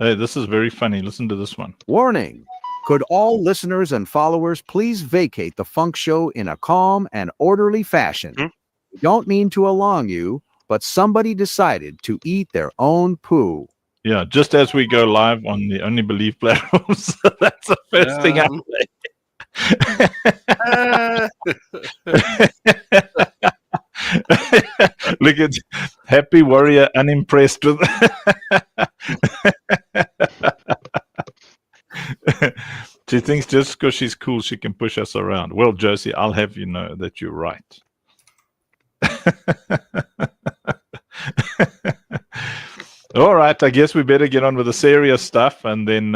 Hey, this is very funny. Listen to this one. Warning. Could all listeners and followers please vacate the funk show in a calm and orderly fashion? We don't mean to alarm you, but somebody decided to eat their own poo. Yeah, just as we go live on the Only Believe platforms. That's the first thing I say. Look at Happy Warrior unimpressed with She thinks just because she's cool she can push us around. Well, Josie, I'll have you know that you're right. All right, I guess we better get on with the serious stuff, and then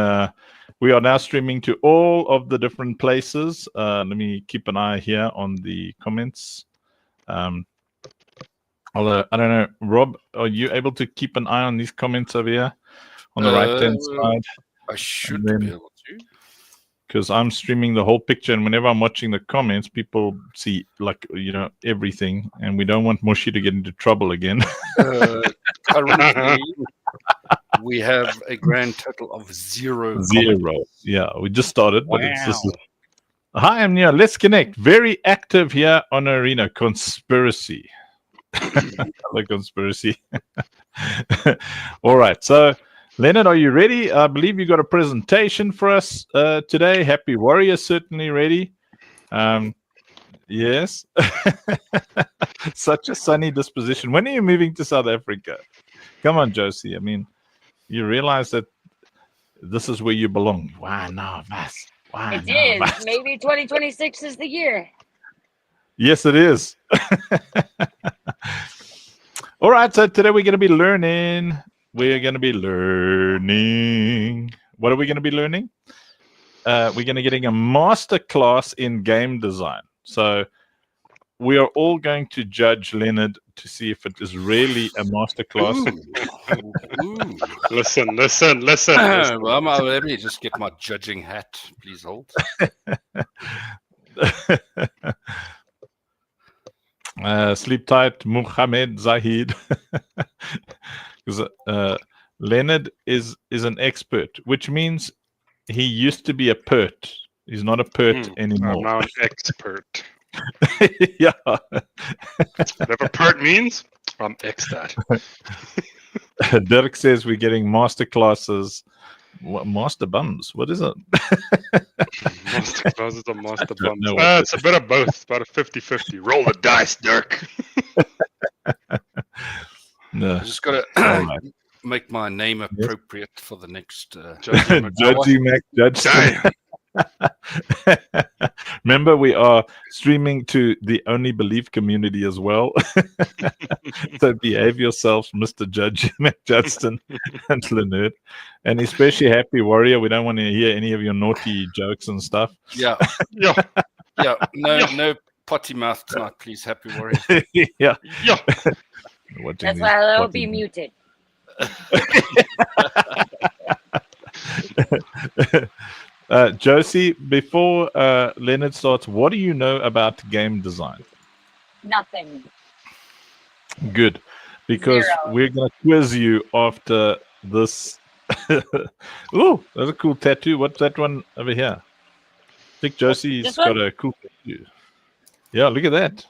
we are now streaming to all of the different places. Let me keep an eye here on the comments. Although, I don't know, Rob, are you able to keep an eye on these comments over here on the right-hand side? I should be able to. Because I'm streaming the whole picture, and whenever I'm watching the comments, people see, like, everything, and we don't want Moshi to get into trouble again. Currently, we have a grand total of 0. Yeah, we just started, but it's just... Hi, I'm Nia. Let's connect. Very active here on Arena. Conspiracy. The conspiracy. All right, so... Leonard, are you ready? I believe you got a presentation for us today. Happy Warrior, certainly ready. Yes. Such a sunny disposition. When are you moving to South Africa? Come on, Josie. I mean, you realize that this is where you belong. Why no, Vas? Why it no, is. Vas? Maybe 2026 is the year. Yes, it is. All right, so today we're going to be learning. We're going to be learning. What are we going to be learning? We're going to be getting a masterclass in game design. So we are all going to judge Leonard to see if it is really a masterclass. Listen. Well, let me just get my judging hat. Please hold. Sleep tight, Muhammad Zahid. Because Leonard is an expert, which means he used to be a pert. He's not a pert anymore. I'm now an expert. Yeah. Whatever pert means, I'm ex that. Dirk says we're getting master classes. Master bums? What is it? Master classes or master bums? It's a bit of both. It's about a 50-50. Roll the dice, Dirk. No. I just got to make my name appropriate for the next Judgy Mac Judge. Remember, we are streaming to the Only Believe community as well. So behave yourselves, Mr. Judge McJudson and Leonard. And especially Happy Warrior. We don't want to hear any of your naughty jokes and stuff. Yeah. No potty mouth tonight, please, Happy Warrior. Yeah. That's why I will be muted. Josie, before Leonard starts, what do you know about game design? Nothing. Good, because 0. we're going to quiz you after this. Oh, that's a cool tattoo. What's that one over here? I think Josie's got a cool tattoo. Yeah, look at that.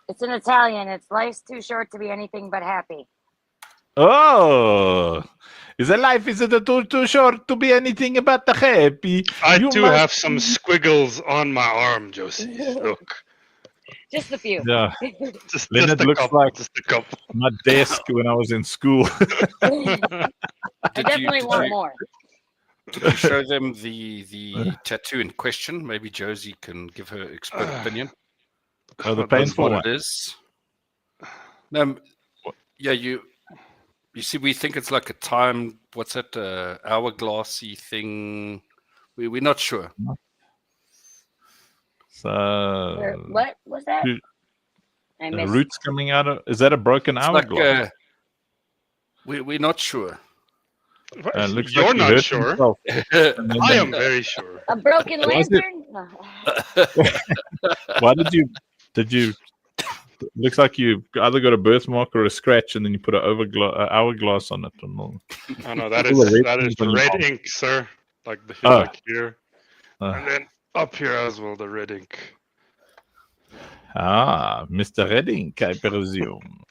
It's in Italian. It's life's too short to be anything but happy. Oh, is a life is it too short to be anything but happy? I do have some squiggles on my arm, Josie. Look. Just a few. Yeah. Leonard looks couple, like just a couple. My desk when I was in school. I definitely want more. Did you show them the tattoo in question? Maybe Josie can give her expert opinion. Oh, the painful what it is. No, yeah, you see, we think it's like a time. What's that? Hourglassy thing. We're not sure. So what was that? I missed. Roots coming out of. Is that a broken hourglass? We're not sure. You're like not sure. I am very sure. A broken lantern? Why did you Looks like you've either got a birthmark or a scratch, and then you put an hourglass on it. Oh no, that Full of red is things on your red arm. ink, sir. Like the Oh. like here, and then up here as well, the red ink. Mr. Redding, I presume.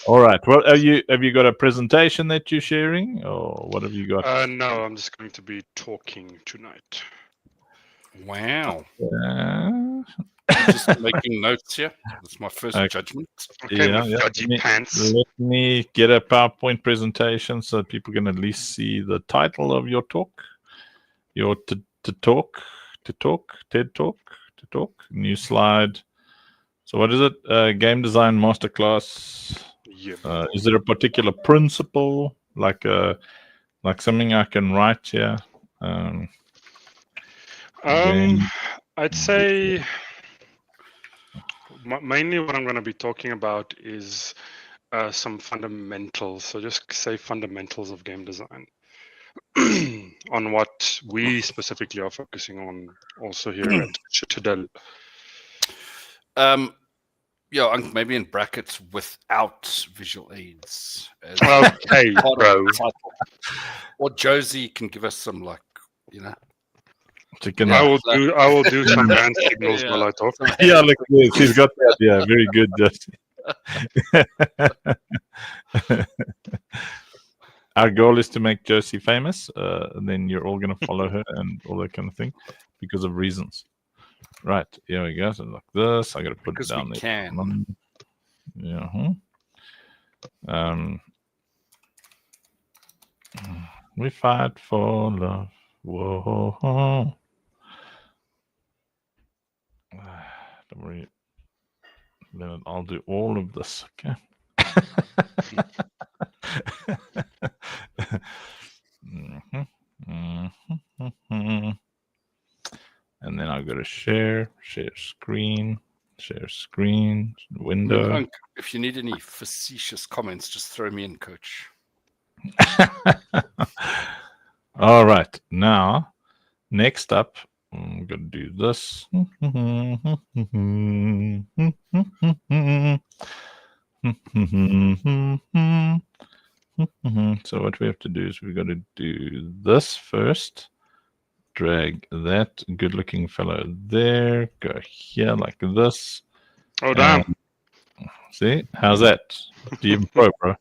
All right. Well, have you got a presentation that you're sharing, or what have you got? No, I'm just going to be talking tonight. Wow. Uh, Just making notes here. That's my first judgment. Okay, yeah, my yeah. judgy pants. Let me get a PowerPoint presentation so people can at least see the title of your talk. Your TED Talk, new slide. So what is it? Game design masterclass. Yeah. Is there a particular principle, like something I can write here? I'd say mainly what I'm going to be talking about is some fundamentals. So just say fundamentals of game design on what we specifically are focusing on also here at Citadel. Yeah, maybe in brackets without visual aids. Okay, bro. Or Josie can give us some, like, you know. I will do some hand signals while I talk. Yeah, look, yes, he's got that. Yeah, very good, Justin. Our goal is to make Josie famous, and then you're all going to follow her and all that kind of thing because of reasons. Right, here we go. So like this, I got to put it down there. Can. Yeah. We fight for love. Whoa. Don't worry. Then I'll do all of this. Okay. And then I've got to share screen, window. If you need any facetious comments, just throw me in, Coach. All right. Now, next up, I'm going to do this. So what we have to do is we've got to do this first. Drag that good-looking fellow there. Go here like this. Oh, damn. See? How's that? Even pro, bro.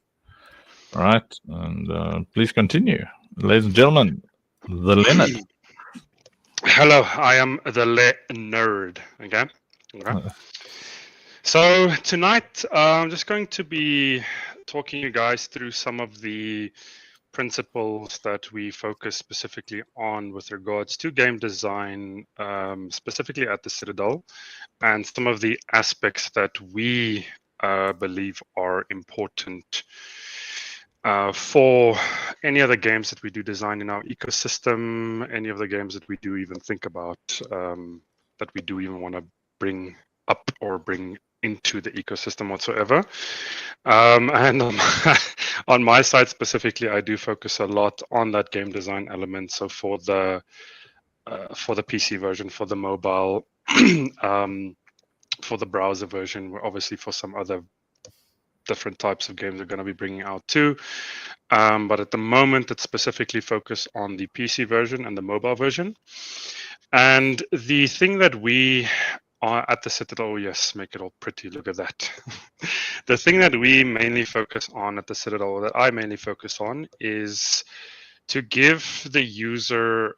All right. And please continue. Ladies and gentlemen, the Leonard. Hello, I am the nerd. Okay. So tonight, I'm just going to be talking you guys through some of the principles that we focus specifically on with regards to game design, specifically at the Citadel, and some of the aspects that we believe are important for any other games that we do design in our ecosystem, any of the games that we do even think about, that we do even want to bring up or bring into the ecosystem whatsoever. And on my side specifically, I do focus a lot on that game design element. So for the PC version, for the mobile, for the browser version, we're obviously for some other different types of games we're going to be bringing out too. But at the moment, it's specifically focused on the PC version and the mobile version. And the thing that we are at the Citadel, oh yes, make it all pretty, look at that. The thing that we mainly focus on at the Citadel, that I mainly focus on, is to give the user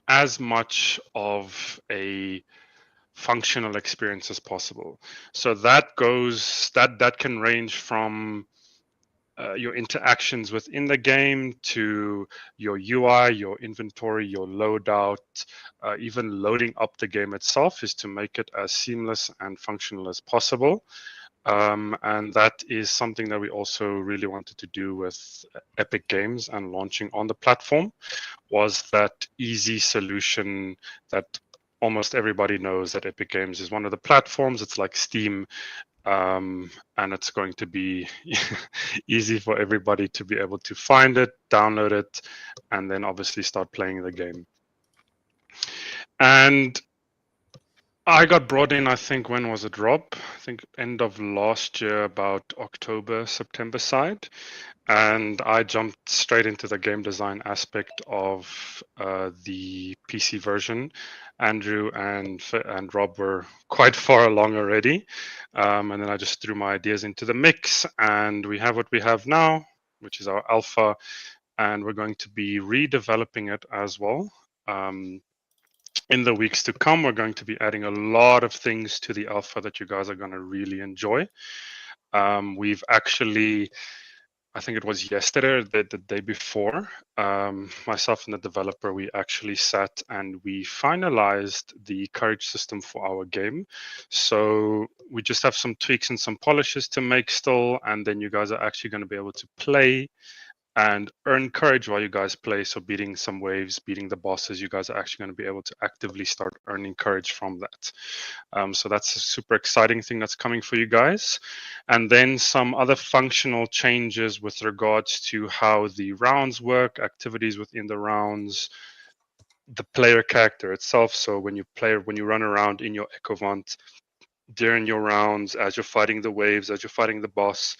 as much of a functional experience as possible. So that can range from your interactions within the game to your UI, your inventory, your loadout, even loading up the game itself, is to make it as seamless and functional as possible. And that is something that we also really wanted to do with Epic Games and launching on the platform, was that easy solution that almost everybody knows that Epic Games is one of the platforms. It's like Steam, and it's going to be easy for everybody to be able to find it, download it, and then obviously start playing the game. And I got brought in, I think, when was it, Rob? I think end of last year, about October, September side. And I jumped straight into the game design aspect of the PC version. Andrew and Rob were quite far along already. And then I just threw my ideas into the mix, and we have what we have now, which is our alpha. And we're going to be redeveloping it as well. In the weeks to come, we're going to be adding a lot of things to the alpha that you guys are going to really enjoy. We've actually, I think it was yesterday or the day before, myself and the developer, we actually sat and we finalized the courage system for our game. So we just have some tweaks and some polishes to make still, and then you guys are actually going to be able to play and earn courage while you guys play. So beating some waves, beating the bosses, you guys are actually going to be able to actively start earning courage from that. So that's a super exciting thing that's coming for you guys. And then some other functional changes with regards to how the rounds work, activities within the rounds, the player character itself. So when you run around in your Ecovant during your rounds, as you're fighting the waves, as you're fighting the boss,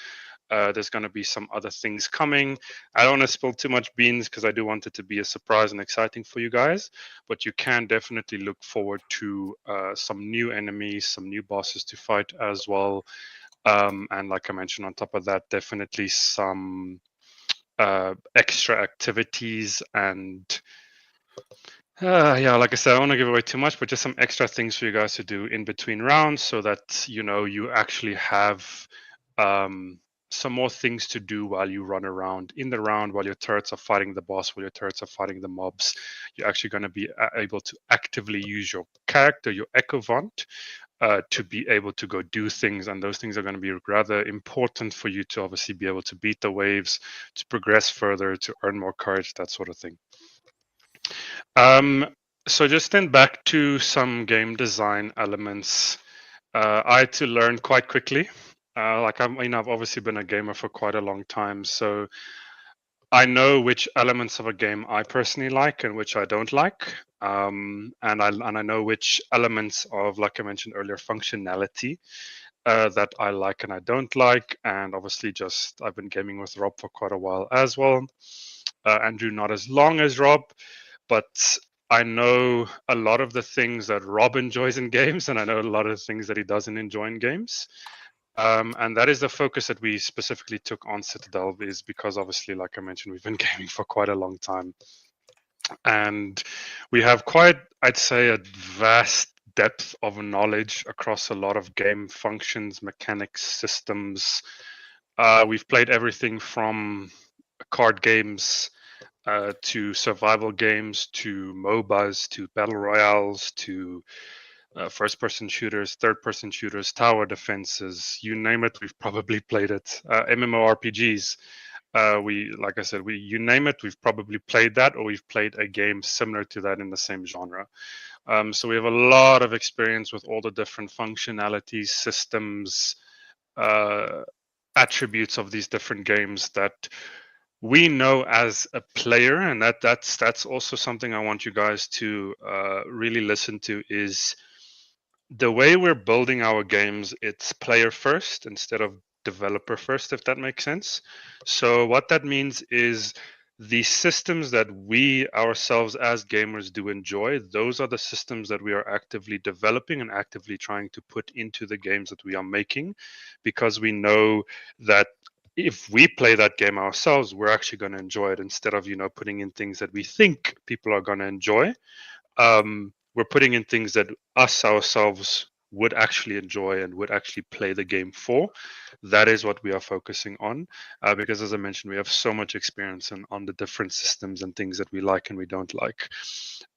there's going to be some other things coming. I don't want to spill too much beans because I do want it to be a surprise and exciting for you guys, but you can definitely look forward to some new enemies, some new bosses to fight as well. And like I mentioned, on top of that, definitely some extra activities and yeah, like I said, I don't want to give away too much, but just some extra things for you guys to do in between rounds so that, you actually have some more things to do while you run around in the round, while your turrets are fighting the boss, while your turrets are fighting the mobs. You're actually going to be able to actively use your character, your Ecovant, to be able to go do things. And those things are going to be rather important for you to obviously be able to beat the waves, to progress further, to earn more courage, that sort of thing. So just then back to some game design elements. I had to learn quite quickly. I've obviously been a gamer for quite a long time, so I know which elements of a game I personally like and which I don't like. And I know which elements of, like I mentioned earlier, functionality that I like and I don't like. And obviously, just I've been gaming with Rob for quite a while as well. Andrew, not as long as Rob, but I know a lot of the things that Rob enjoys in games, and I know a lot of the things that he doesn't enjoy in games. And that is the focus that we specifically took on Citadel, is because obviously, like I mentioned, we've been gaming for quite a long time. And we have quite, I'd say, a vast depth of knowledge across a lot of game functions, mechanics, systems. We've played everything from card games to survival games, to MOBAs, to battle royales, to first-person shooters, third-person shooters, tower defenses, you name it, we've probably played it. MMORPGs, like I said, you name it, we've probably played that, or we've played a game similar to that in the same genre. So we have a lot of experience with all the different functionalities, systems, attributes of these different games that we know as a player, and that's also something I want you guys to really listen to, is the way we're building our games. It's player first instead of developer first, if that makes sense. So what that means is the systems that we ourselves as gamers do enjoy, those are the systems that we are actively developing and actively trying to put into the games that we are making, because we know that if we play that game ourselves, we're actually going to enjoy it, instead of putting in things that we think people are going to enjoy. We're putting in things that us ourselves would actually enjoy and would actually play the game for. That is what we are focusing on, because as I mentioned, we have so much experience on the different systems and things that we like and we don't like.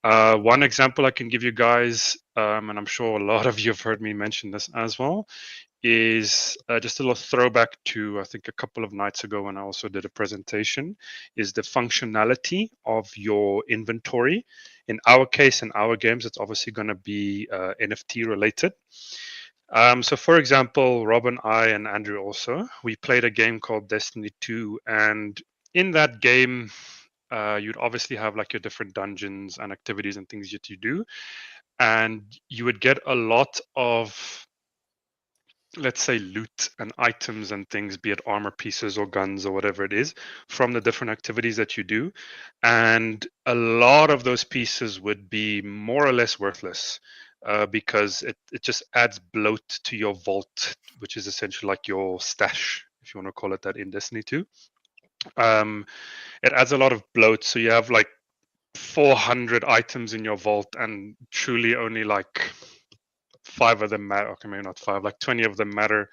One example I can give you guys, and I'm sure a lot of you have heard me mention this as well, is just a little throwback to, I think, a couple of nights ago when I also did a presentation, is the functionality of your inventory. In our case, in our games, it's obviously going to be NFT related. So for example, Rob and I and Andrew also, we played a game called Destiny 2, and in that game, you'd obviously have like your different dungeons and activities and things that you do. and you would get a lot of, let's say, loot and items and things, be it armor pieces or guns or whatever it is, from the different activities that you do. And a lot of those pieces would be more or less worthless, because it just adds bloat to your vault, which is essentially like your stash, if you want to call it that, in Destiny 2. It adds a lot of bloat. So you have like 400 items in your vault, and truly only like 5 of them matter. Okay, maybe not 5, like 20 of them matter.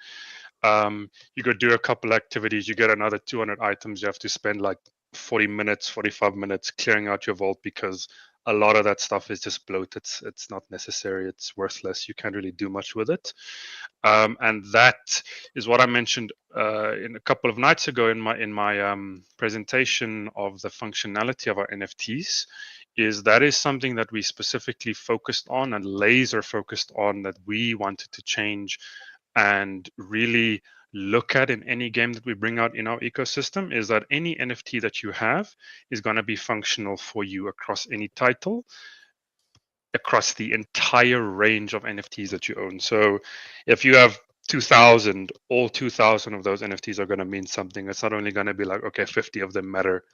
You go do a couple activities, you get another 200 items. You have to spend like 40 minutes, 45 minutes clearing out your vault, because a lot of that stuff is just bloat. It's not necessary. It's worthless. You can't really do much with it. And that is what I mentioned in a couple of nights ago in my presentation of the functionality of our NFTs. That is something that we specifically focused on and laser focused on, that we wanted to change and really look at in any game that we bring out in our ecosystem, is that any NFT that you have is going to be functional for you across any title, across the entire range of NFTs that you own. So if you have 2,000, all 2,000 of those NFTs are going to mean something. It's not only going to be like, okay, 50 of them matter,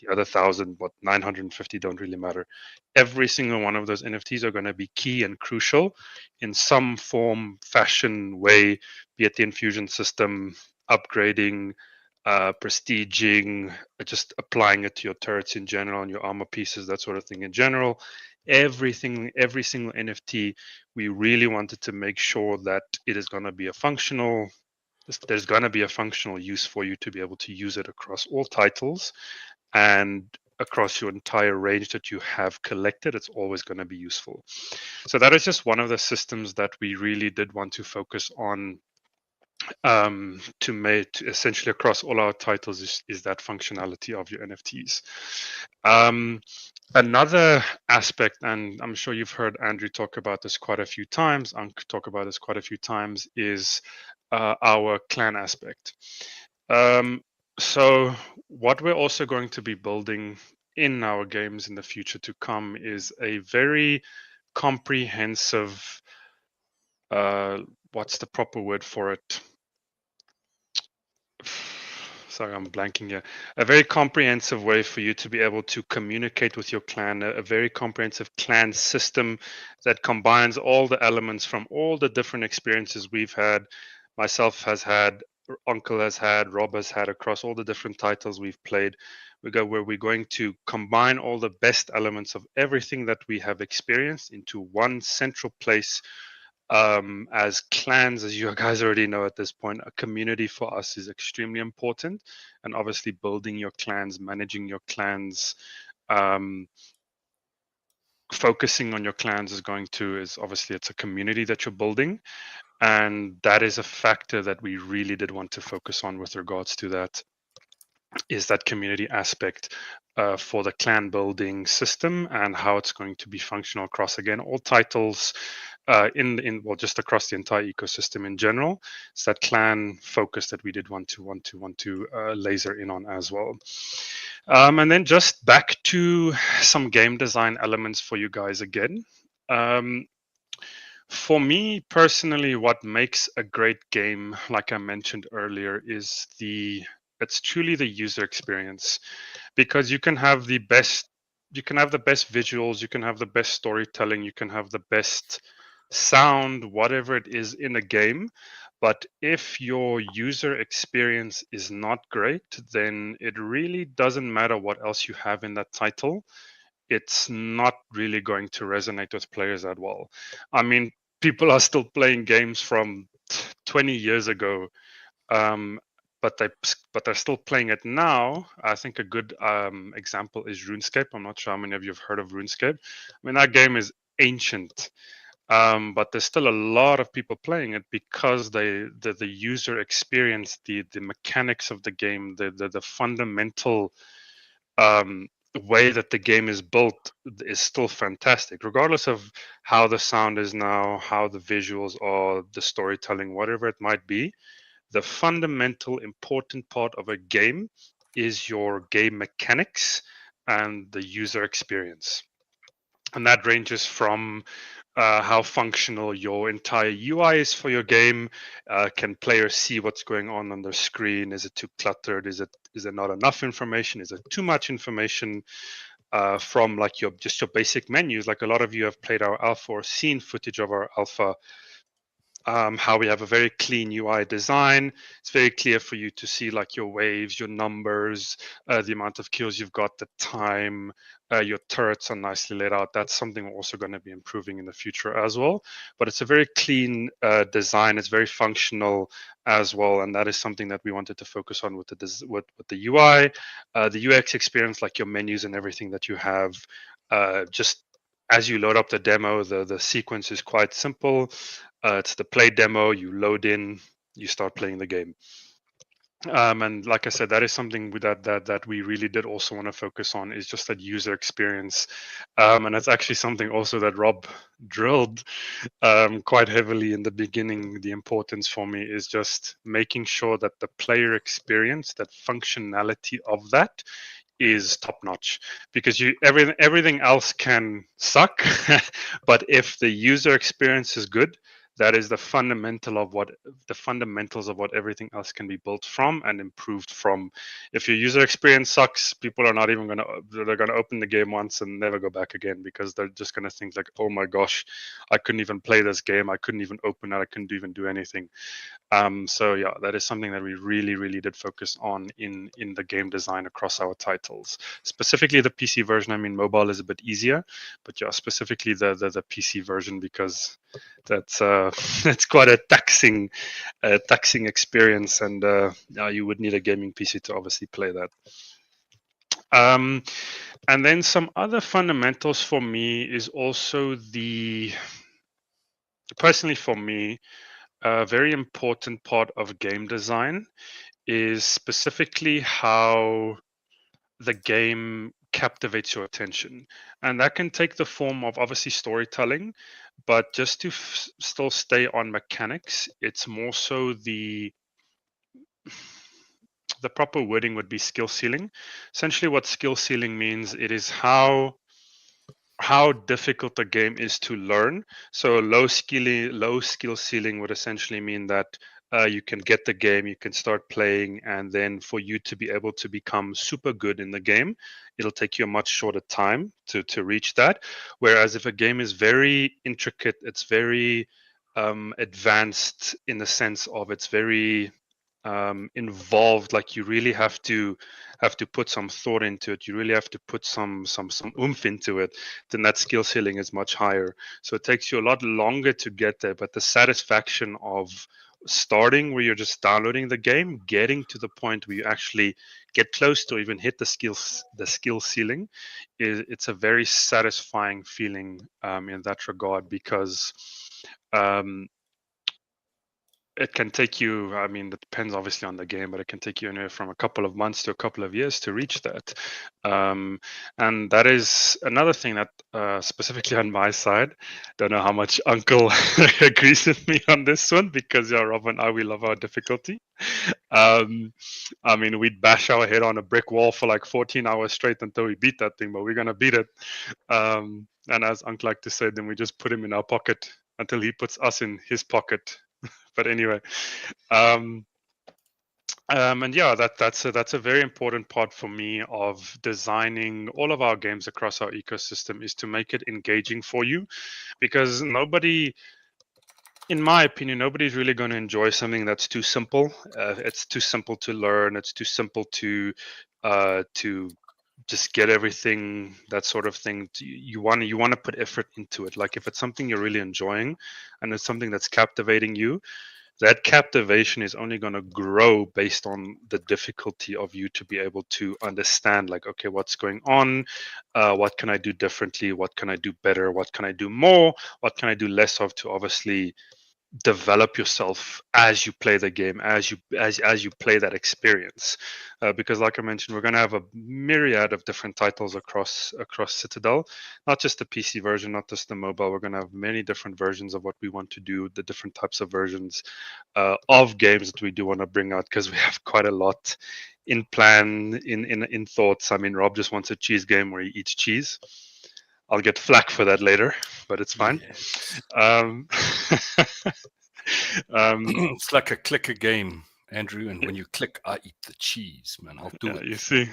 the other 1,000, 950 don't really matter. Every single one of those NFTs are going to be key and crucial in some form, fashion, way, be it the infusion system, upgrading, prestiging, just applying it to your turrets in general and your armor pieces, that sort of thing in general. Every single NFT, we really wanted to make sure that it is going to be there's going to be a functional use for you to be able to use it across all titles and across your entire range that you have collected. It's always going to be useful. So that is just one of the systems that we really did want to focus on, to make essentially across all our titles, is that functionality of your NFTs. Another aspect, and I'm sure you've heard Andrew talk about this quite a few times, is our clan aspect. So what we're also going to be building in our games in the future to come is a very comprehensive, what's the proper word for it? Sorry, I'm blanking here. A very comprehensive way for you to be able to communicate with your clan, a very comprehensive clan system that combines all the elements from all the different experiences we've had, myself has had, Uncle has had, Rob has had, across all the different titles we've played. Where we're going to combine all the best elements of everything that we have experienced into one central place. As clans, as you guys already know at this point, a community for us is extremely important, and obviously building your clans, managing your clans, focusing on your clans is obviously it's a community that you're building, and that is a factor that we really did want to focus on with regards to that, is that community aspect for the clan building system and how it's going to be functional across, again, all titles, just across the entire ecosystem in general. It's that clan focus that we did want to laser in on as well. And then just back to some game design elements for you guys again. For me personally, what makes a great game, like I mentioned earlier, is it's truly the user experience, because you can have the best visuals, you can have the best storytelling, you can have the best sound, whatever it is in a game, but if your user experience is not great, then it really doesn't matter what else you have in that title. It's not really going to resonate with players that well. I mean, people are still playing games from 20 years ago, but they're still playing it now. I think a good example is RuneScape. I'm not sure how many of you have heard of RuneScape. I mean, that game is ancient, but there's still a lot of people playing it because the user experience, the mechanics of the game, the fundamental way that the game is built is still fantastic, regardless of how the sound is now, how the visuals are, the storytelling, whatever it might be. The fundamental important part of a game is your game mechanics and the user experience. And that ranges from how functional your entire UI is for your game. Can players see what's going on the screen? Is it too cluttered? Is there not enough information? Is it too much information? From like your basic menus, like a lot of you have played our alpha or seen footage of our alpha. How we have a very clean UI design. It's very clear for you to see like your waves, your numbers, the amount of kills you've got, the time, your turrets are nicely laid out. That's something we're also going to be improving in the future as well. But it's a very clean design. It's very functional as well, and that is something that we wanted to focus on with the UI, the UX experience, like your menus and everything that you have. Just as you load up the demo, the sequence is quite simple. It's the play demo. You load in, you start playing the game. And like I said, that is something that we really did also want to focus on, is just that user experience. And that's actually something also that Rob drilled quite heavily in the beginning. The importance for me is just making sure that the player experience, that functionality of that, is top notch, because everything else can suck, but if the user experience is good, that is the fundamentals of what everything else can be built from and improved from. If your user experience sucks, people are not even they're gonna open the game once and never go back again, because they're just gonna think like, oh my gosh, I couldn't even play this game, I couldn't even open it, I couldn't even do anything. So yeah, that is something that we really did focus on in the game design across our titles. Specifically the PC version. I mean, mobile is a bit easier, but yeah, specifically the PC version, because that's it's quite a taxing experience, and yeah, you would need a gaming PC to obviously play that. And then some other fundamentals for me is also personally for me, a very important part of game design is specifically how the game captivates your attention. And that can take the form of obviously storytelling, but just to still stay on mechanics, it's more so the proper wording would be skill ceiling. Essentially what skill ceiling means, it is how difficult the game is to learn. So low skill ceiling would essentially mean that you can get the game, you can start playing, and then for you to be able to become super good in the game, it'll take you a much shorter time to reach that. Whereas if a game is very intricate, it's very advanced in the sense of it's very involved, like you really have to put some thought into it, you really have to put some oomph into it, then that skill ceiling is much higher. So it takes you a lot longer to get there, but the satisfaction of starting where you're just downloading the game, getting to the point where you actually get close to even hit the skill ceiling, it's a very satisfying feeling in that regard, because it can take you, I mean, it depends obviously on the game, but it can take you anywhere from a couple of months to a couple of years to reach that. And that is another thing that specifically on my side, don't know how much Uncle agrees with me on this one, because yeah, Rob and I, we love our difficulty. I mean, we'd bash our head on a brick wall for like 14 hours straight until we beat that thing, but we're going to beat it. And as Uncle like to say, then we just put him in our pocket until he puts us in his pocket. But anyway, and yeah, that's a very important part for me of designing all of our games across our ecosystem, is to make it engaging for you, because nobody, in my opinion, nobody's really going to enjoy something that's too simple. It's too simple to learn. It's too simple to just get everything, that sort of thing. You want to put effort into it. Like if it's something you're really enjoying and it's something that's captivating you, that captivation is only going to grow based on the difficulty of you to be able to understand, like, okay, what's going on? What can I do differently? What can I do better? What can I do more? What can I do less of, to obviously develop yourself as you play the game, as you play that experience, because like I mentioned, we're going to have a myriad of different titles across Citadel, not just the PC version, not just the mobile. We're going to have many different versions of what we want to do, the different types of versions of games that we do want to bring out, because we have quite a lot in plan, in thoughts. I mean, Rob just wants a cheese game where he eats cheese. I'll get flack for that later, but it's fine. Yes. Um, It's like a clicker game, Andrew. And when you click, I eat the cheese, man. I'll do yeah, you it. see.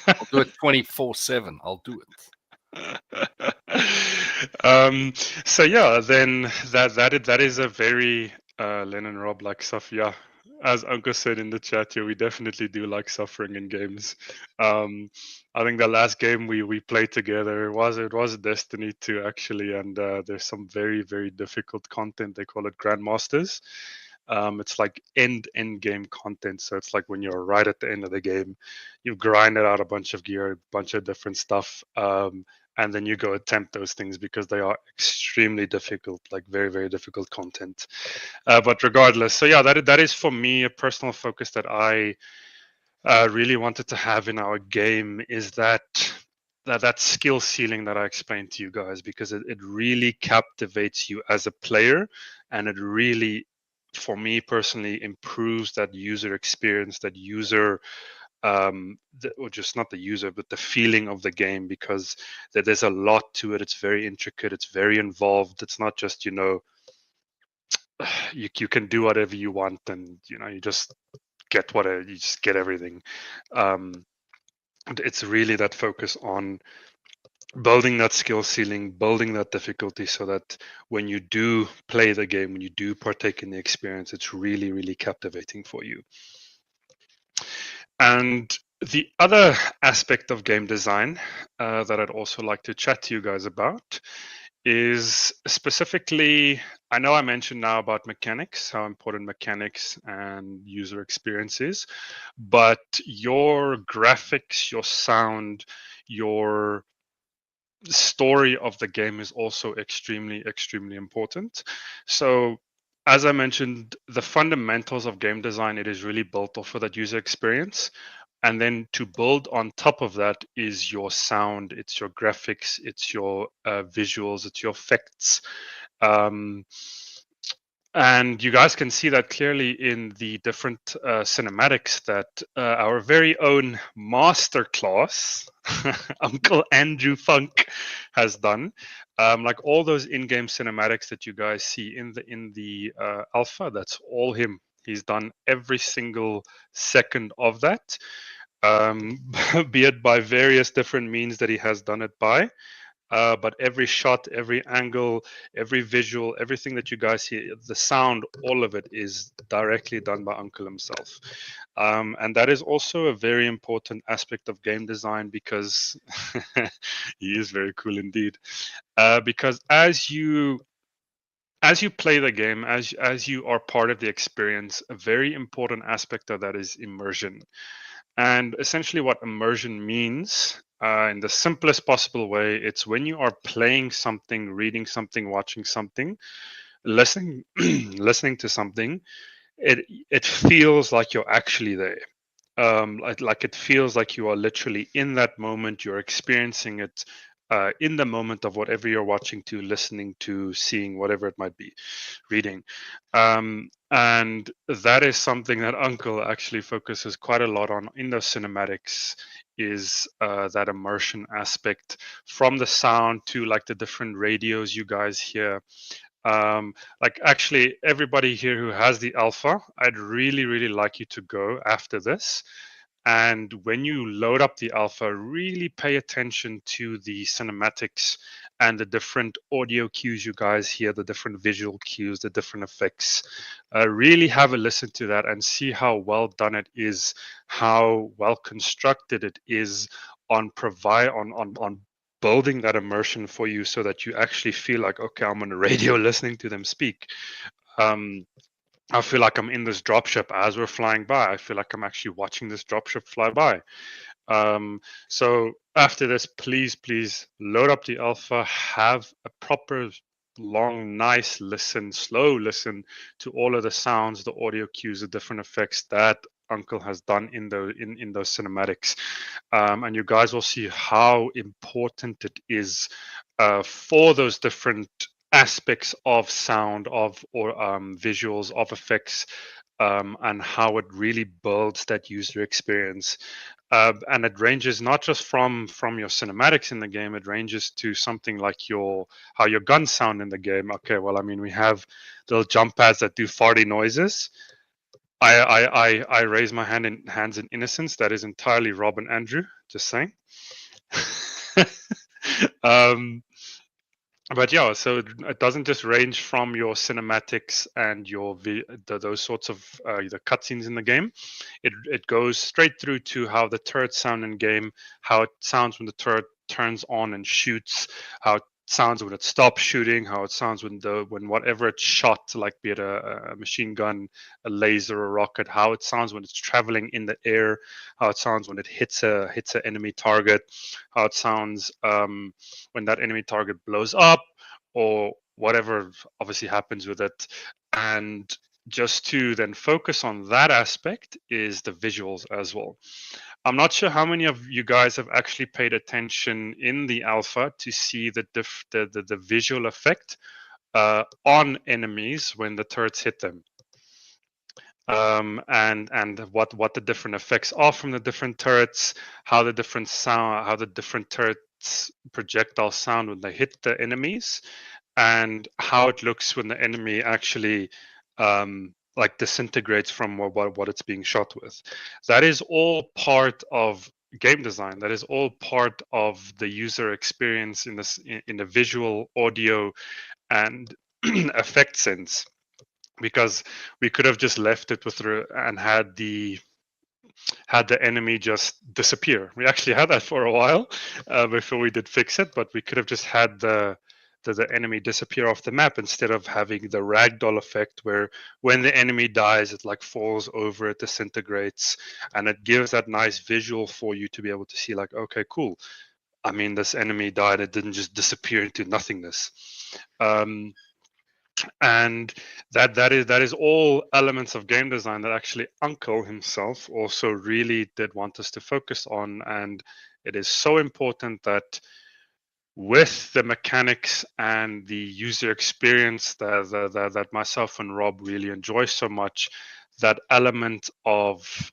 I'll do it 24/7. I'll do it. So yeah, then that is a very Lennon Rob like stuff. Yeah, as Uncle said in the chat here, we definitely do like suffering in games. I think the last game we played together was Destiny 2 actually, and there's some very very difficult content. They call it Grandmasters. It's like end game content. So it's like when you're right at the end of the game, you've grinded out a bunch of gear, a bunch of different stuff. And then you go attempt those things because they are extremely difficult, like very, very difficult content. But regardless, so yeah, that is for me a personal focus that I really wanted to have in our game is that skill ceiling that I explained to you guys, because it really captivates you as a player, and it really, for me personally, improves that user experience, that user or just not the user, but the feeling of the game, because there's a lot to it. It's very intricate. It's very involved. It's not just, you can do whatever you want, and you just get whatever, you just get everything. It's really that focus on building that skill ceiling, building that difficulty, so that when you do play the game, when you do partake in the experience, it's really, really captivating for you. And the other aspect of game design that I'd also like to chat to you guys about is specifically, I know I mentioned now about mechanics, how important mechanics and user experience is, but your graphics, your sound, your story of the game is also extremely, extremely important. So as I mentioned, the fundamentals of game design, it is really built off of that user experience. And then to build on top of that is your sound, it's your graphics, it's your visuals, it's your effects. And you guys can see that clearly in the different cinematics that our very own Masterclass, Uncle Andrew Funk, has done. Like all those in-game cinematics that you guys see in the alpha, that's all him. He's done every single second of that, be it by various different means that he has done it by. But every shot, every angle, every visual, everything that you guys see, the sound, all of it is directly done by Uncle himself. And that is also a very important aspect of game design, because he is very cool indeed. Because as you play the game, as you are part of the experience, a very important aspect of that is immersion. And essentially what immersion means, in the simplest possible way, it's when you are playing something, reading something, watching something, listening listening to something, it feels like you're actually there. Like it feels like you are literally in that moment, you're experiencing it in the moment of whatever you're watching to, listening to, seeing, whatever it might be, reading. And that is something that Uncle actually focuses quite a lot on in those cinematics, is that immersion aspect, from the sound to like the different radios you guys hear. Like actually everybody here who has the alpha, I'd really, really like you to go after this. And when you load up the alpha, really pay attention to the cinematics and the different audio cues you guys hear, the different visual cues, the different effects. Really have a listen to that and see how well done it is, how well constructed it is on building that immersion for you, so that you actually feel like, okay, I'm on a radio listening to them speak. I feel like I'm in this dropship as we're flying by. I feel like I'm actually watching this dropship fly by. So after this, please load up the alpha, have a proper long, nice listen, slow listen to all of the sounds, the audio cues, the different effects that Uncle has done in those cinematics. And you guys will see how important it is for those different aspects of sound, of or visuals, of effects, and how it really builds that user experience. And it ranges not just from your cinematics in the game. It ranges to something like how your guns sound in the game. Okay, well, I mean, we have little jump pads that do farty noises. I raise my hands in innocence. That is entirely Rob and Andrew. Just saying. But yeah, so it doesn't just range from your cinematics and those sorts of the cutscenes in the game. It goes straight through to how the turrets sound in game, how it sounds when the turret turns on and shoots, how it sounds when it stops shooting, how it sounds when whatever it's shot, like be it a machine gun, a laser, a rocket, how it sounds when it's traveling in the air, how it sounds when it hits an enemy target, how it sounds when that enemy target blows up, or whatever obviously happens with it. And just to then focus on that aspect is the visuals as well. I'm not sure how many of you guys have actually paid attention in the alpha to see the visual effect on enemies when the turrets hit them, and what the different effects are from the different turrets, how the different turrets projectile sound when they hit the enemies, and how it looks when the enemy actually like disintegrates from what it's being shot with. That is all part of game design. That is all part of the user experience in the visual, audio, and effect sense. Because we could have just left it and had the enemy just disappear. We actually had that for a while before we did fix it, but we could have just had the enemy disappear off the map instead of having the ragdoll effect where when the enemy dies, it like falls over, it disintegrates, and it gives that nice visual for you to be able to see like, okay, cool. I mean, this enemy died. It didn't just disappear into nothingness. And that is all elements of game design that actually Uncle himself also really did want us to focus on. And it is so important that with the mechanics and the user experience that myself and Rob really enjoy so much, that element of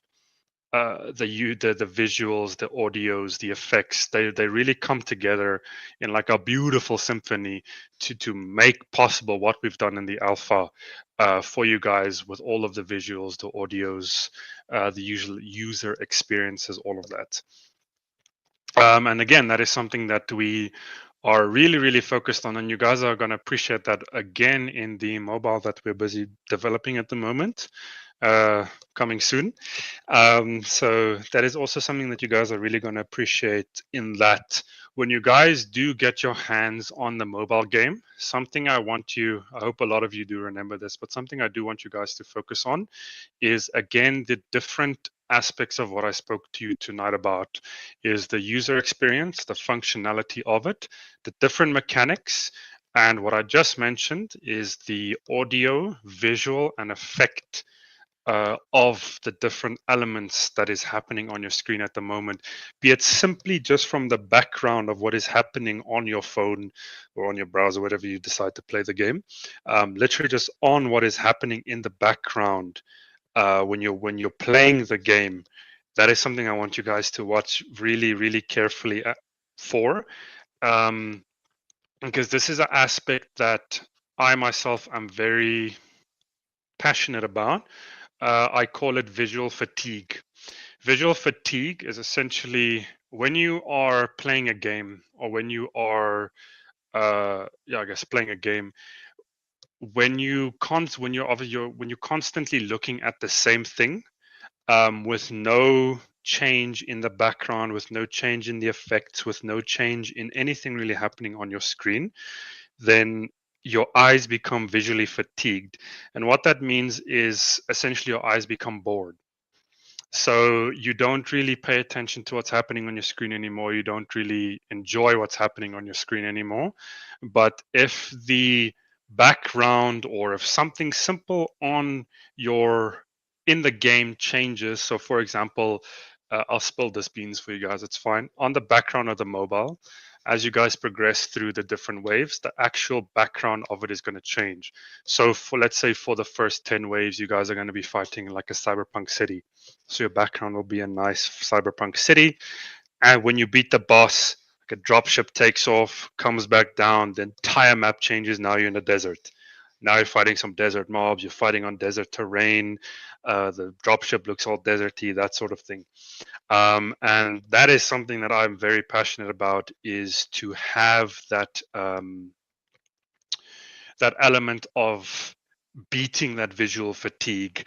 the visuals, the audios, the effects, they really come together in like a beautiful symphony to make possible what we've done in the alpha for you guys, with all of the visuals, the audios, the usual user experiences, all of that. And again, that is something that we are really focused on, and you guys are going to appreciate that again in the mobile that we're busy developing at the moment, coming soon. So that is also something that you guys are really going to appreciate, in that when you guys do get your hands on the mobile game, something I hope a lot of you do remember this, but something I do want you guys to focus on is, again, the different aspects of what I spoke to you tonight about, is the user experience, the functionality of it, the different mechanics, and what I just mentioned is the audio, visual, and effect of the different elements that is happening on your screen at the moment, be it simply just from the background of what is happening on your phone or on your browser, whatever you decide to play the game, literally just on what is happening in the background when you're playing the game. That is something I want you guys to watch really carefully for, because this is an aspect that I myself am very passionate about. I call it visual fatigue. Visual fatigue is essentially when you are playing a game, or when you are, playing a game, when you're constantly looking at the same thing, with no change in the background, with no change in the effects, with no change in anything really happening on your screen, then your eyes become visually fatigued. And what that means is essentially your eyes become bored. So you don't really pay attention to what's happening on your screen anymore. You don't really enjoy what's happening on your screen anymore. But if the background, or if something simple in the game changes, so for example, I'll spill this beans for you guys, it's fine, on the background of the mobile, as you guys progress through the different waves, the actual background of it is going to change. So for, let's say, for the first 10 waves, you guys are going to be fighting like a cyberpunk city. So your background will be a nice cyberpunk city. And when you beat the boss, like a dropship takes off, comes back down, the entire map changes. Now you're in the desert. Now you're fighting some desert mobs. You're fighting on desert terrain. The dropship looks all deserty, that sort of thing. And that is something that I'm very passionate about, is to have that that element of beating that visual fatigue,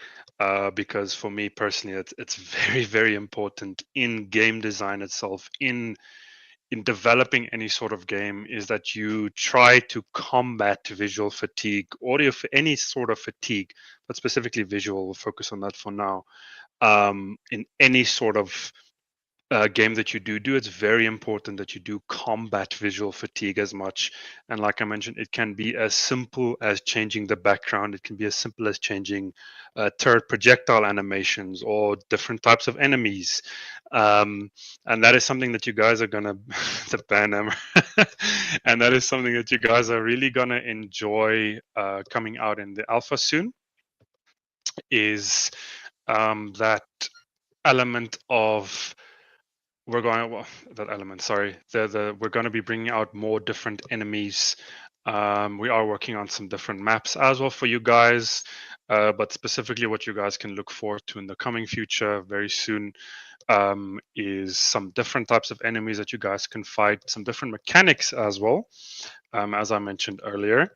because for me personally, it's very, very important in game design itself, in developing any sort of game, is that you try to combat visual fatigue, audio, any sort of fatigue, but specifically visual. We'll focus on that for now. In any sort of game that you do, it's very important that you do combat visual fatigue as much. And like I mentioned, it can be as simple as changing the background. It can be as simple as changing turret projectile animations or different types of enemies. And that is something that you guys are gonna the banhammer, and that is something that you guys are really gonna enjoy coming out in the alpha soon. Is that element of we're going to be bringing out more different enemies. We are working on some different maps as well for you guys, but specifically what you guys can look forward to in the coming future very soon is some different types of enemies that you guys can fight, some different mechanics as well, as I mentioned earlier.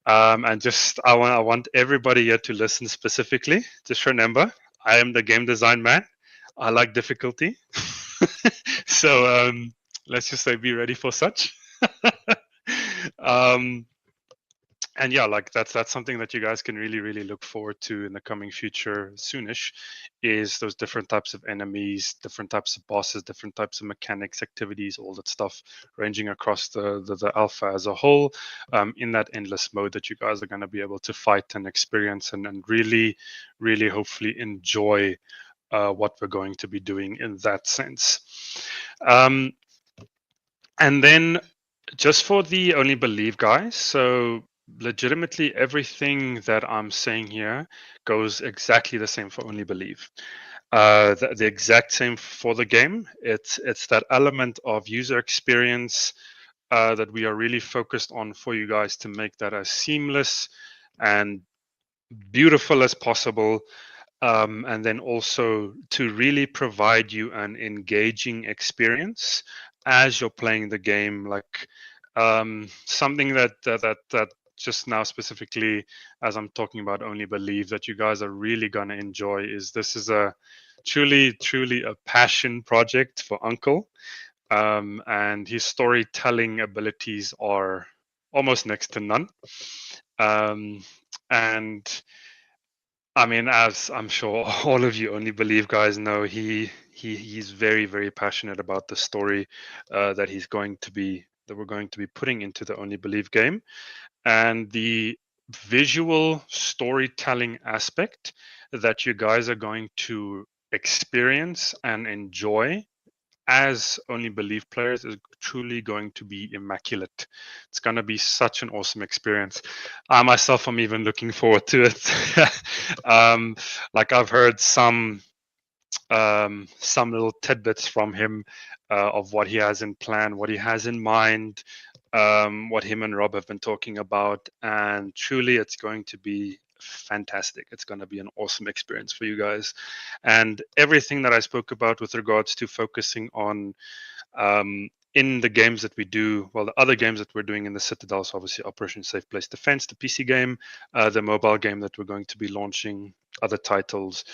And just I want everybody here to listen specifically. Just remember, I am the game design man. I like difficulty. So let's just say be ready for such. And yeah, like that's something that you guys can really look forward to in the coming future soonish, is those different types of enemies, different types of bosses, different types of mechanics, activities, all that stuff, ranging across the alpha as a whole, in that endless mode that you guys are going to be able to fight and experience and really hopefully enjoy what we're going to be doing in that sense. And then just for the Only Believe guys, so legitimately everything that I'm saying here goes exactly the same for Only Believe. The exact same for the game. It's that element of user experience that we are really focused on for you guys to make that as seamless and beautiful as possible. And then also to really provide you an engaging experience as you're playing the game. Like something that just now specifically, as I'm talking about Only Believe, that you guys are really gonna enjoy is this is a truly a passion project for Uncle, and his storytelling abilities are almost next to none. And I mean, as I'm sure all of you Only Believe guys know, he's very passionate about the story that we're going to be putting into the Only Believe game, and the visual storytelling aspect that you guys are going to experience and enjoy as Only Believe players is truly going to be immaculate. It's going to be such an awesome experience. I myself am even looking forward to it. Like I've heard some little tidbits from him of what he has in plan, what he has in mind, what him and Rob have been talking about, and truly it's going to be fantastic. It's going to be an awesome experience for you guys. And everything that I spoke about with regards to focusing on in the games that we do, well, the other games that we're doing in the Citadel, so obviously Operation Safe Place Defense, the PC game, the mobile game that we're going to be launching, other titles,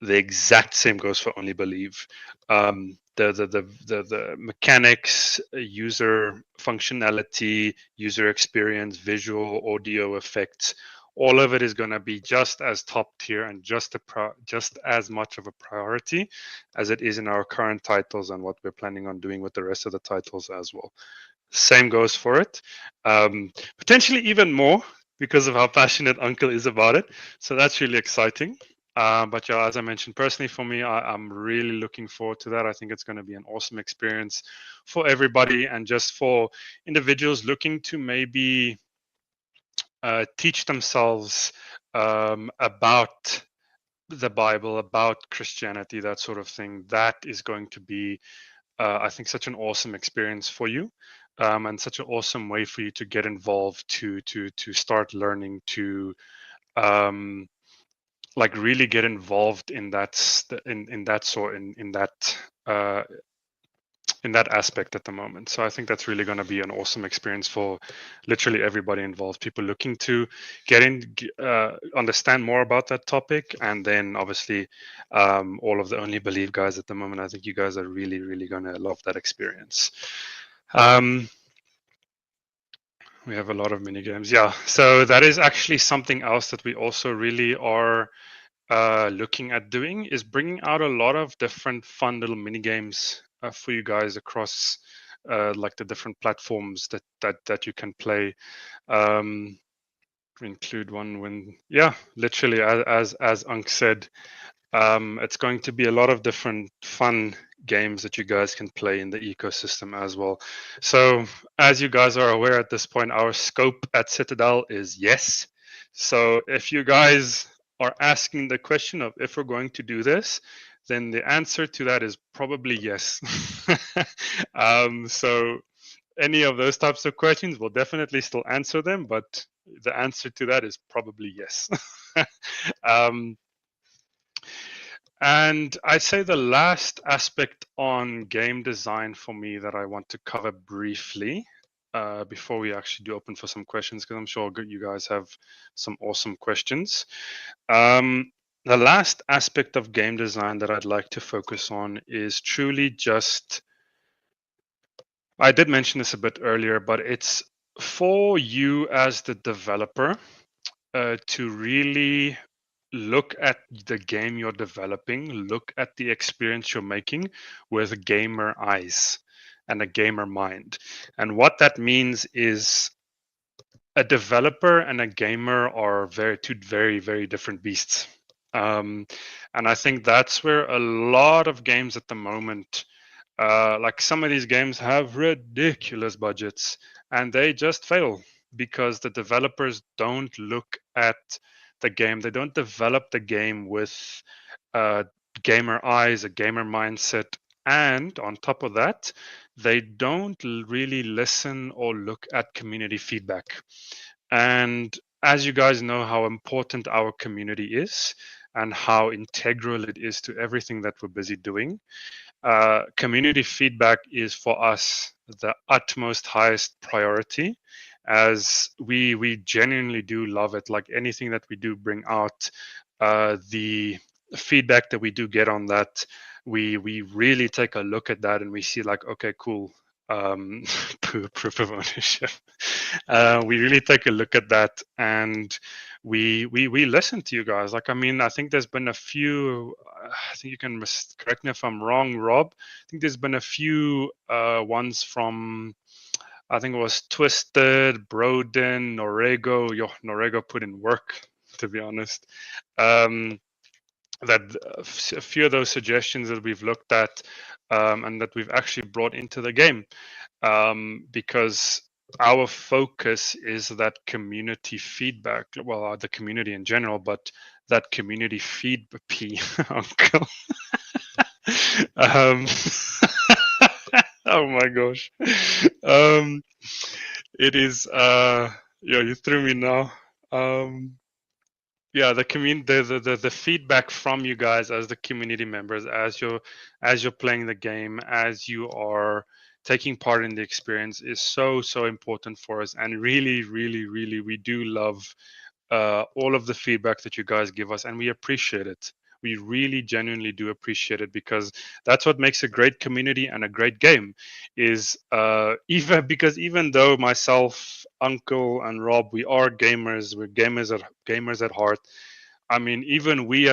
the exact same goes for Only Believe. The mechanics, user functionality, user experience, visual, audio effects, all of it is going to be just as top tier and just as much of a priority as it is in our current titles and what we're planning on doing with the rest of the titles as well. Same goes for it. Potentially even more because of how passionate Uncle is about it. So that's really exciting. But yeah, as I mentioned, personally for me, I'm really looking forward to that. I think it's going to be an awesome experience for everybody, and just for individuals looking to maybe teach themselves about the Bible, about Christianity, that sort of thing. That is going to be, I think, such an awesome experience for you, and such an awesome way for you to get involved, to start learning, to like really get involved in uh, in that aspect at the moment. So I think that's really going to be an awesome experience for literally everybody involved. People looking to get in, understand more about that topic, and then obviously all of the Only Believe guys at the moment. I think you guys are really, really going to love that experience. We have a lot of mini games. Yeah, so that is actually something else that we also really are looking at doing, is bringing out a lot of different fun little mini games for you guys across like the different platforms that you can play. Include one when, yeah, literally as Unk said, it's going to be a lot of different fun games that you guys can play in the ecosystem as well. So as you guys are aware at this point, our scope at Citadel is yes. So if you guys are asking the question of if we're going to do this, then the answer to that is probably yes. So any of those types of questions, we'll definitely still answer them, but the answer to that is probably yes. And I'd say the last aspect on game design for me that I want to cover briefly before we actually do open for some questions, because I'm sure you guys have some awesome questions. The last aspect of game design that I'd like to focus on is truly just, I did mention this a bit earlier, but it's for you as the developer to really look at the game you're developing, look at the experience you're making with gamer eyes and a gamer mind. And what that means is a developer and a gamer are two very, very different beasts. And I think that's where a lot of games at the moment, like some of these games have ridiculous budgets and they just fail because the developers don't look at the game. They don't develop the game with gamer eyes, a gamer mindset. And on top of that, they don't really listen or look at community feedback. And as you guys know how important our community is and how integral it is to everything that we're busy doing, community feedback is for us the utmost highest priority, as we genuinely do love it. Like anything that we do bring out, the feedback that we do get on that, we really take a look at that and we see like, okay, cool, proof of ownership. We really take a look at that and we listen to you guys. Like, I mean, I think there's been a few, I think you can correct me if I'm wrong, Rob. I think there's been a few ones from, I think it was Twisted, Broden, Norego. Norego put in work, to be honest. That a few of those suggestions that we've looked at and that we've actually brought into the game, because our focus is that community feedback. Well, the community in general, but that community feedback. Uncle. Oh my gosh. It is. Yeah, you threw me now. Yeah, the feedback from you guys as the community members, as you're playing the game, as you are taking part in the experience, is so important for us. And really, really, really, we do love all of the feedback that you guys give us, and we appreciate it. We really genuinely do appreciate it, because that's what makes a great community and a great game. Is even though myself, Uncle, and Rob, we are gamers. We're gamers at heart. I mean, even we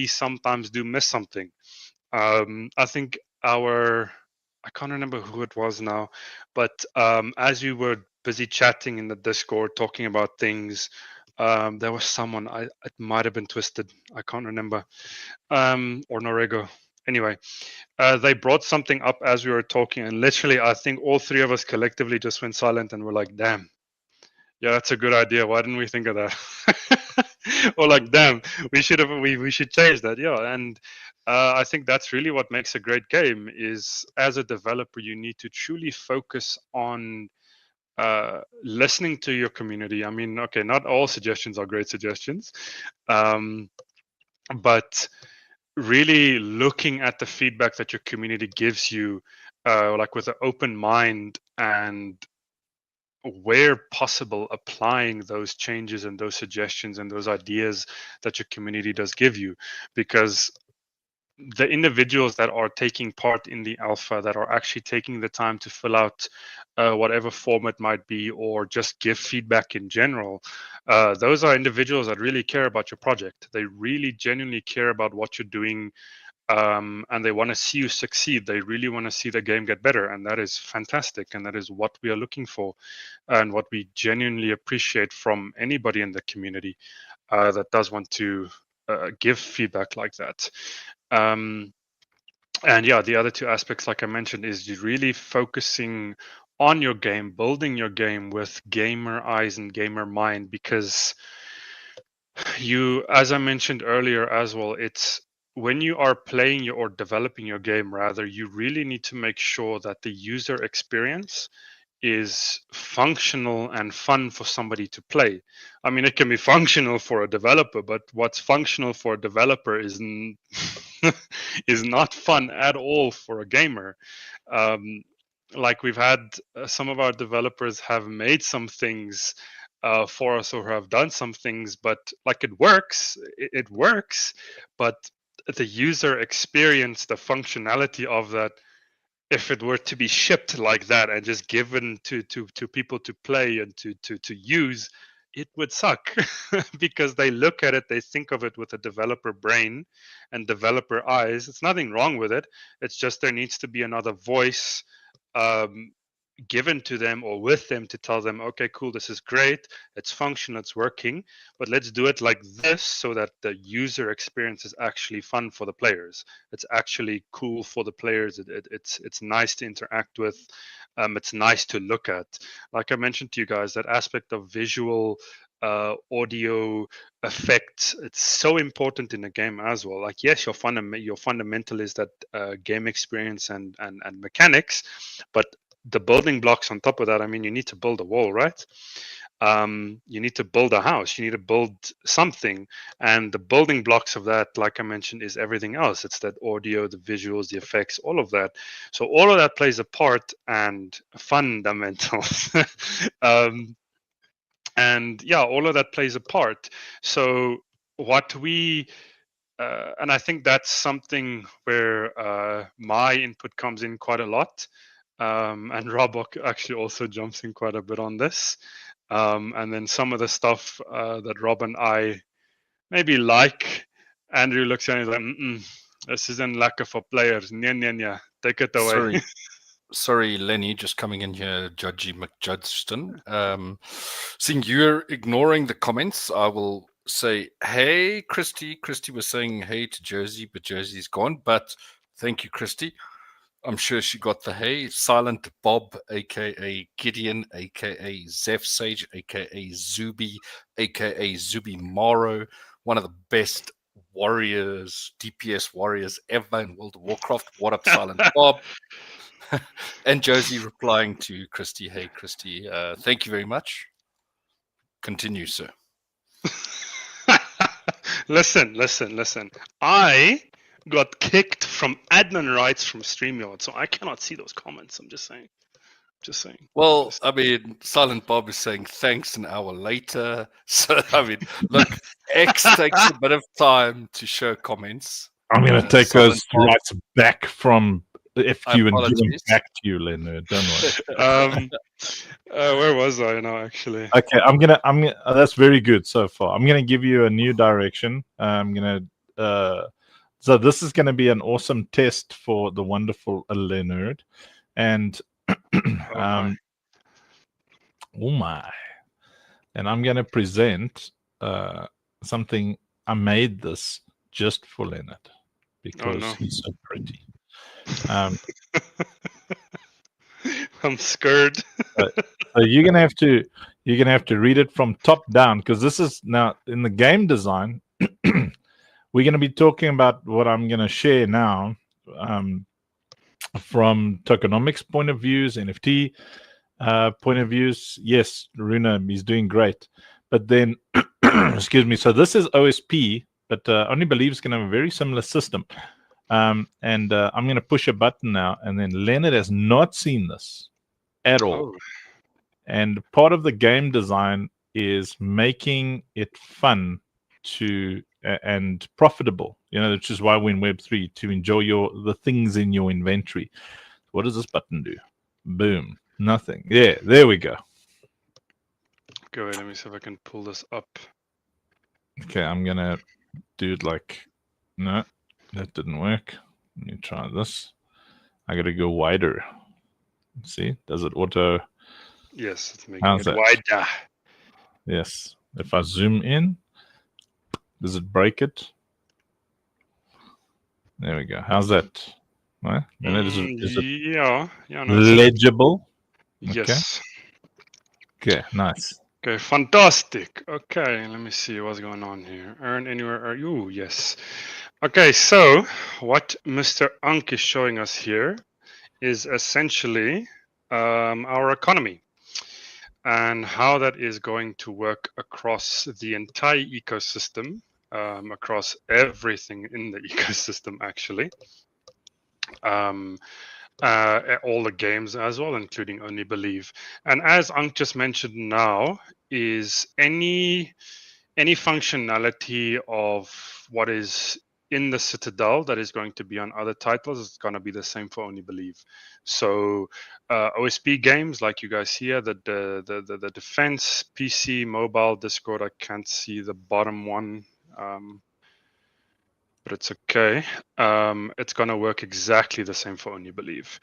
sometimes do miss something. I think I can't remember who it was now, but as we were busy chatting in the Discord, talking about things, There was someone. It might have been Twisted. I can't remember. Or Norego. Anyway, they brought something up as we were talking, and literally, I think all three of us collectively just went silent and were like, "Damn, yeah, that's a good idea. Why didn't we think of that?" Or like, "Damn, we should change that." Yeah, and I think that's really what makes a great game. Is as a developer, you need to truly focus on listening to your community. I mean, okay, not all suggestions are great suggestions, but really looking at the feedback that your community gives you, like with an open mind, and where possible applying those changes and those suggestions and those ideas that your community does give you, because the individuals that are taking part in the alpha, that are actually taking the time to fill out whatever form it might be, or just give feedback in general, those are individuals that really care about your project. They really genuinely care about what you're doing, and they want to see you succeed. They really want to see the game get better, and that is fantastic, and that is what we are looking for, and what we genuinely appreciate from anybody in the community that does want to give feedback like that. And yeah, the other two aspects, like I mentioned, is you really focusing on your game, building your game with gamer eyes and gamer mind, because you, as I mentioned earlier as well, it's when you are playing your, or developing your game rather, you really need to make sure that the user experience is functional and fun for somebody to play. I mean, it can be functional for a developer, but what's functional for a developer is is not fun at all for a gamer. Like we've had some of our developers have made some things for us, or have done some things, but like it works, it works, but the user experience, the functionality of that, if it were to be shipped like that and just given to people to play and to use, it would suck because they look at it, they think of it with a developer brain and developer eyes. It's nothing wrong with it. It's just there needs to be another voice given to them or with them to tell them, okay, cool, this is great, it's functional, it's working, but let's do it like this so that the user experience is actually fun for the players. It's actually cool for the players. It's nice to interact with. It's nice to look at. Like I mentioned to you guys, that aspect of visual audio effects, it's so important in a game as well. Like, yes, your fundamental is that game experience and mechanics, but the building blocks on top of that, I mean, you need to build a wall, right? You need to build a house, you need to build something, and the building blocks of that, like I mentioned, is everything else. It's that audio, the visuals, the effects, all of that. So all of that plays a part, and fundamentals. And yeah, all of that plays a part. So what we and I think that's something where my input comes in quite a lot. And Rob actually also jumps in quite a bit on this. And then some of the stuff that Rob and I maybe like, Andrew looks at it like, this isn't lekker for players. Yeah, take it away. Sorry, Lenny, just coming in here, Judgy McJudston. Seeing you're ignoring the comments, I will say, hey, Christy. Christy was saying hey to Jersey, but Jersey's gone. But thank you, Christy. I'm sure she got the hey. Silent Bob, aka Gideon, aka Zeph Sage, aka Zuby, aka Zuby Morrow, one of the best warriors, DPS warriors ever in World of Warcraft. What up, Silent Bob? And Josie replying to Christy, hey, Christy, thank you very much. Continue, sir. Listen. I got kicked from admin rights from StreamYard, so I cannot see those comments. I'm just saying. Well, I mean, Silent Bob is saying thanks an hour later. So, I mean, look, X takes a bit of time to show comments. I'm going to take those rights back from FQ and give them back to you, Leonard. Don't worry. Where was I now, actually? Okay, I'm gonna. That's very good so far. I'm gonna give you a new direction. I'm gonna. So this is gonna be an awesome test for the wonderful Leonard, and oh my. And I'm gonna present something. I made this just for Leonard because no. he's so pretty. I'm scared. So you're gonna have to read it from top down, because this is now in the game design. We're going to be talking about what I'm going to share now, from tokenomics point of views, NFT point of views. Yes, Runa, he's doing great. But then, excuse me. So this is OSP, but Only Believe is going to have a very similar system. And I'm going to push a button now, and then Leonard has not seen this at all. Oh. And part of the game design is making it fun to and profitable, which is why we're in Web3, to enjoy the things in your inventory. What does this button do? Boom. Nothing. Yeah, there we go. Okay, wait, let me see if I can pull this up. Okay, I'm gonna do it like, no, that didn't work. Let me try this. I gotta go wider. See, does it auto? Yes, it's making it wider. Yes. If I zoom in, does it break it? There we go. How's that? Right? Is it yeah, no, legible? Yes. Okay, nice. Okay, fantastic. Okay, let me see what's going on here. Earn anywhere. Oh, yes. Okay, so what Mr. Unk is showing us here is essentially our economy and how that is going to work across the entire ecosystem, across everything in the ecosystem, actually. All the games as well, including Only Believe. And as Unk just mentioned now, is any functionality of what is in the Citadel that is going to be on other titles is going to be the same for Only Believe. So OSP games, like you guys here, the defense, PC, mobile, Discord, I can't see the bottom one. But it's okay. It's going to work exactly the same for Only Believe.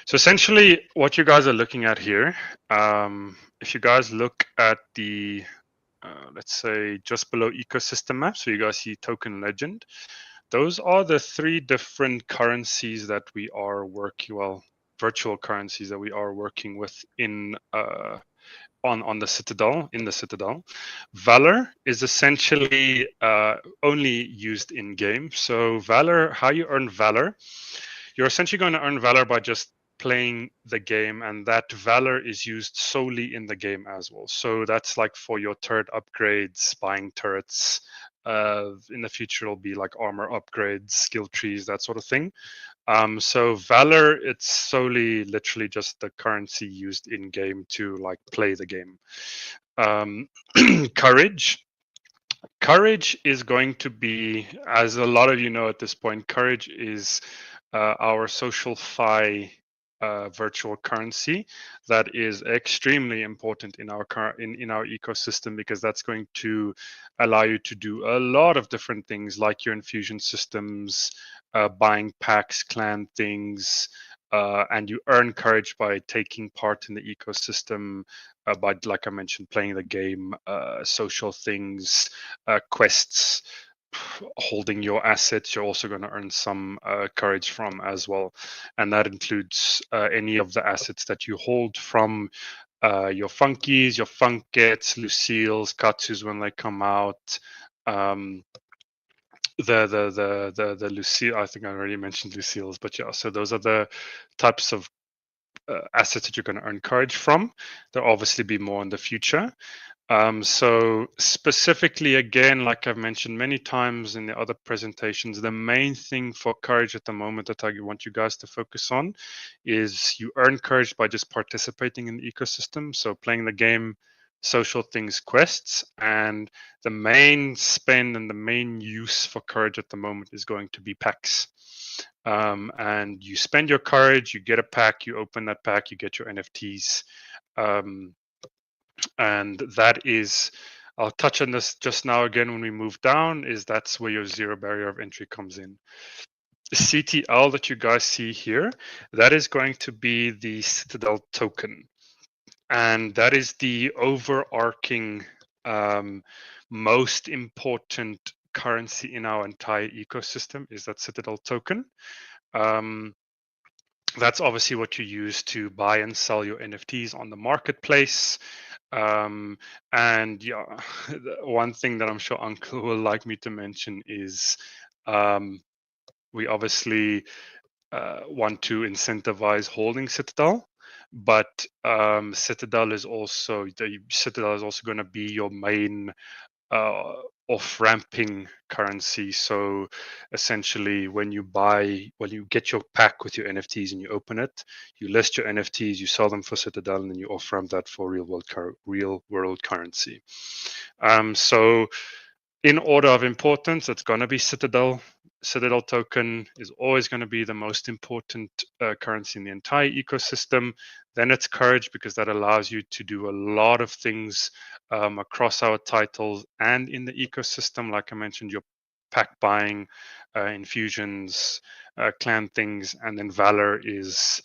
So essentially, what you guys are looking at here, if you guys look at the, let's say, just below ecosystem map, so you guys see token legend, those are the 3 different currencies that we are working, well, virtual currencies that we are working with in on the Citadel, in the Citadel. Valor is essentially only used in game. So Valor, how you earn Valor, you're essentially going to earn Valor by just playing the game, and that Valor is used solely in the game as well. So that's like for your turret upgrades, buying turrets. In the future, it'll be like armor upgrades, skill trees, that sort of thing. So Valor, it's solely literally just the currency used in game to like play the game. Courage. Courage is going to be, as a lot of you know at this point, Courage is our social fi virtual currency that is extremely important in our in our ecosystem, because that's going to allow you to do a lot of different things like your infusion systems, buying packs, clan things, and you earn courage by taking part in the ecosystem, by, like I mentioned, playing the game, social things, quests, holding your assets. You're also going to earn some courage from as well, and that includes any of the assets that you hold from your funkies, your funkets, Lucille's, Katsus when they come out. The Lucille, I think I already mentioned Lucille's, but yeah, so those are the types of assets that you're going to earn courage from. There'll obviously be more in the future. So specifically, again, like I've mentioned many times in the other presentations, the main thing for courage at the moment that I want you guys to focus on is you earn courage by just participating in the ecosystem. So playing the game, social things, quests, and the main spend and the main use for courage at the moment is going to be packs. And you spend your courage, you get a pack, you open that pack, you get your NFTs. And that is, I'll touch on this just now again when we move down, is that's where your zero barrier of entry comes in. The CTL that you guys see here, that is going to be the Citadel token. And that is the overarching most important currency in our entire ecosystem is that Citadel token. That's obviously what you use to buy and sell your NFTs on the marketplace. And yeah, one thing that I'm sure Uncle will like me to mention is we obviously want to incentivize holding Citadel, but Citadel is also going to be your main off-ramping currency. So essentially, when you get your pack with your NFTs and you open it, you list your NFTs, you sell them for Citadel, and then you off-ramp that for real world currency. So in order of importance, it's going to be Citadel. Citadel token is always going to be the most important currency in the entire ecosystem. Then it's Courage, because that allows you to do a lot of things across our titles and in the ecosystem. Like I mentioned, your pack buying, infusions, clan things, and then Valor is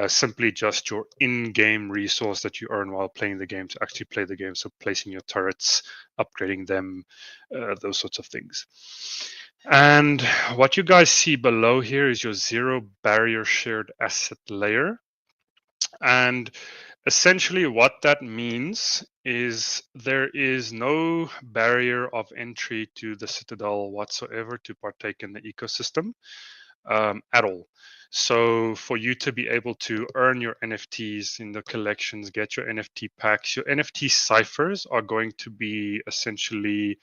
simply just your in-game resource that you earn while playing the game to actually play the game. So placing your turrets, upgrading them, those sorts of things. And what you guys see below here is your zero barrier shared asset layer. And essentially what that means is there is no barrier of entry to the Citadel whatsoever to partake in the ecosystem at all. So for you to be able to earn your NFTs in the collections, get your NFT packs, your NFT ciphers are going to be essentially,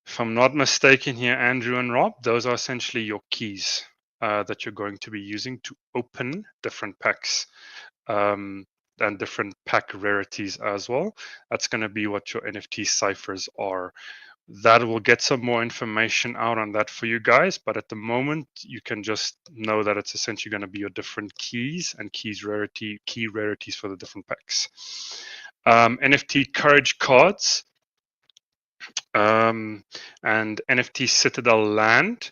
if I'm not mistaken here, Andrew and Rob, those are essentially your keys that you're going to be using to open different packs and different pack rarities as well. That's going to be what your NFT ciphers are. That will get some more information out on that for you guys, but at the moment you can just know that it's essentially going to be your different keys and key rarities for the different packs. NFT Courage cards and NFT Citadel land.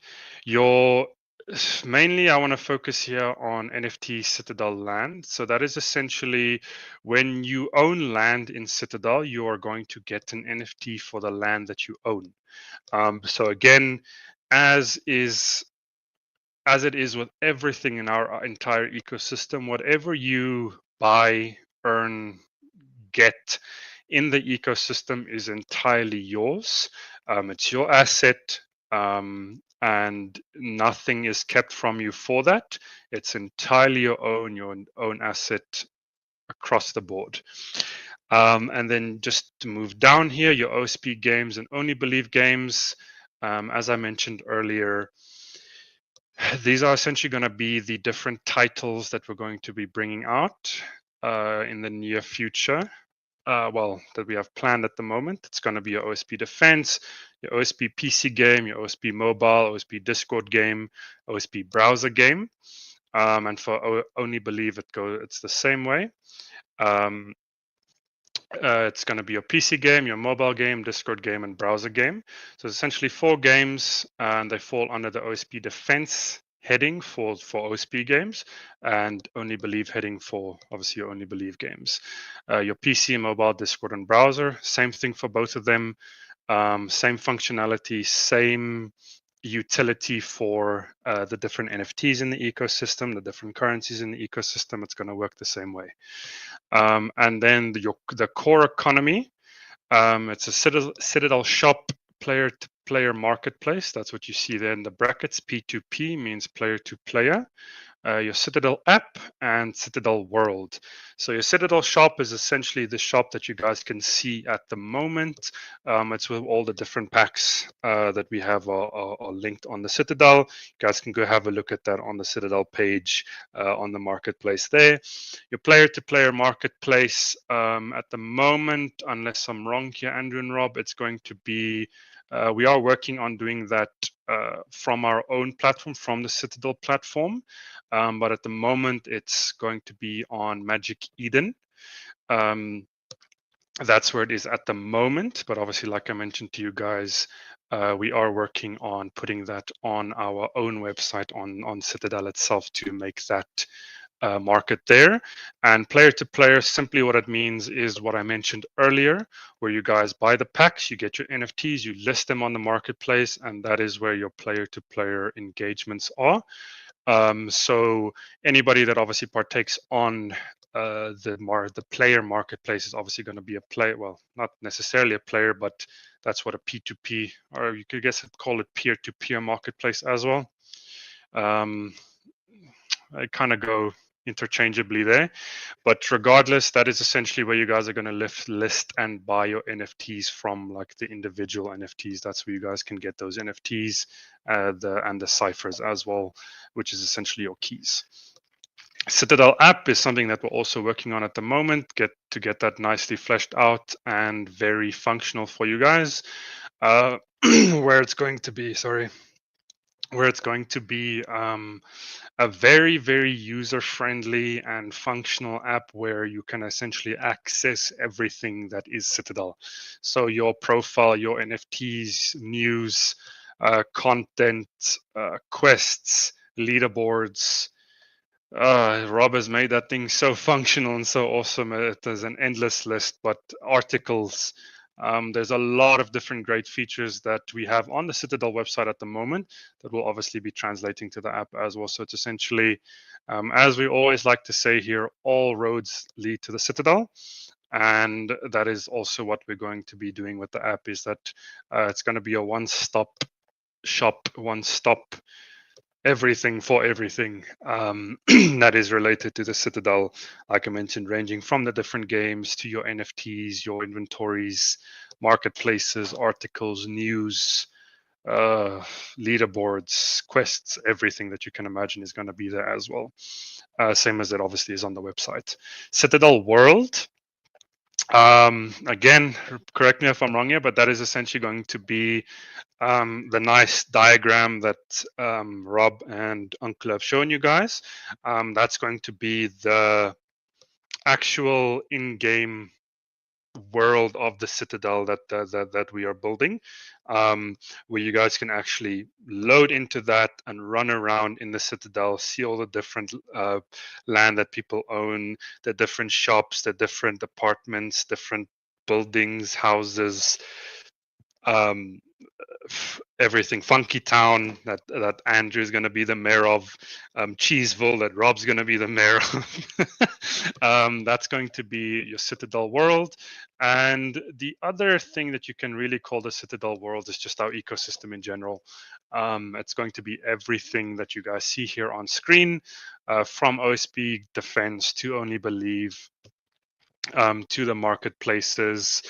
Mainly, I want to focus here on NFT Citadel land. So that is essentially when you own land in Citadel, you are going to get an NFT for the land that you own. So again, as it is with everything in our entire ecosystem, whatever you buy, earn, get in the ecosystem is entirely yours. It's your asset. And nothing is kept from you for that. It's entirely your own asset across the board. And then just to move down here, your OSP games and Only Believe games. As I mentioned earlier, these are essentially going to be the different titles that we're going to be bringing out in the near future. That we have planned at the moment. It's going to be your OSP Defense, your OSP PC game, your OSP Mobile, OSP Discord game, OSP Browser game. And for Only Believe, it's the same way. It's going to be your PC game, your mobile game, Discord game, and browser game. So essentially 4 games, and they fall under the OSP Defense heading for OSP games, and Only Believe heading for obviously your Only Believe games. Your PC, mobile, Discord, and browser, same thing for both of them. Same functionality, same utility for the different NFTs in the ecosystem, the different currencies in the ecosystem. It's going to work the same way. And then the core economy, it's a Citadel shop, player-to-player marketplace. That's what you see there in the brackets. P2P means player-to-player. Your Citadel app and Citadel World. So your Citadel shop is essentially the shop that you guys can see at the moment. It's with all the different packs that we have are linked on the Citadel. You guys can go have a look at that on the Citadel page on the marketplace there. Your player-to-player marketplace at the moment, unless I'm wrong here, Andrew and Rob, it's going to be we are working on doing that from our own platform, from the Citadel platform. But at the moment, it's going to be on Magic Eden. That's where it is at the moment. But obviously, like I mentioned to you guys, we are working on putting that on our own website on Citadel itself to make that market there. And player to player, simply what it means is what I mentioned earlier, where you guys buy the packs, you get your NFTs, you list them on the marketplace, and that is where your player to player engagements are. So anybody that obviously partakes on the player marketplace is obviously going to be a player. Well, not necessarily a player, but that's what a P2P, or you could guess call it peer-to-peer marketplace as well. I kind of go interchangeably there, but regardless, that is essentially where you guys are going to list and buy your NFTs from, like the individual NFTs. That's where you guys can get those NFTs and the ciphers as well, which is essentially your keys. Citadel app is something that we're also working on at the moment, get that nicely fleshed out and very functional for you guys. Where it's going to be, a very, very user-friendly and functional app where you can essentially access everything that is Citadel. So your profile, your NFTs, news, content, quests, leaderboards. Rob has made that thing so functional and so awesome. There's an endless list, but articles. There's a lot of different great features that we have on the Citadel website at the moment that will obviously be translating to the app as well. So it's essentially, as we always like to say here, all roads lead to the Citadel. And that is also what we're going to be doing with the app, is that it's going to be a one-stop shop, one-stop everything for everything that is related to the Citadel, like I mentioned, ranging from the different games to your NFTs, your inventories, marketplaces, articles, news, leaderboards, quests, everything that you can imagine is going to be there as well. Same as it obviously is on the website. Citadel World. Again, correct me if I'm wrong here, but that is essentially going to be the nice diagram that Rob and Uncle have shown you guys. That's going to be the actual in-game world of the Citadel that we are building, where you guys can actually load into that and run around in the Citadel, see all the different land that people own, the different shops, the different apartments, different buildings, houses, everything. Funky Town that Andrew is going to be the mayor of, Cheeseville that Rob's going to be the mayor of. That's going to be your Citadel world. And the other thing that you can really call the Citadel world is just our ecosystem in general. It's going to be everything that you guys see here on screen, from OSB Defense to Only Believe, to the marketplaces,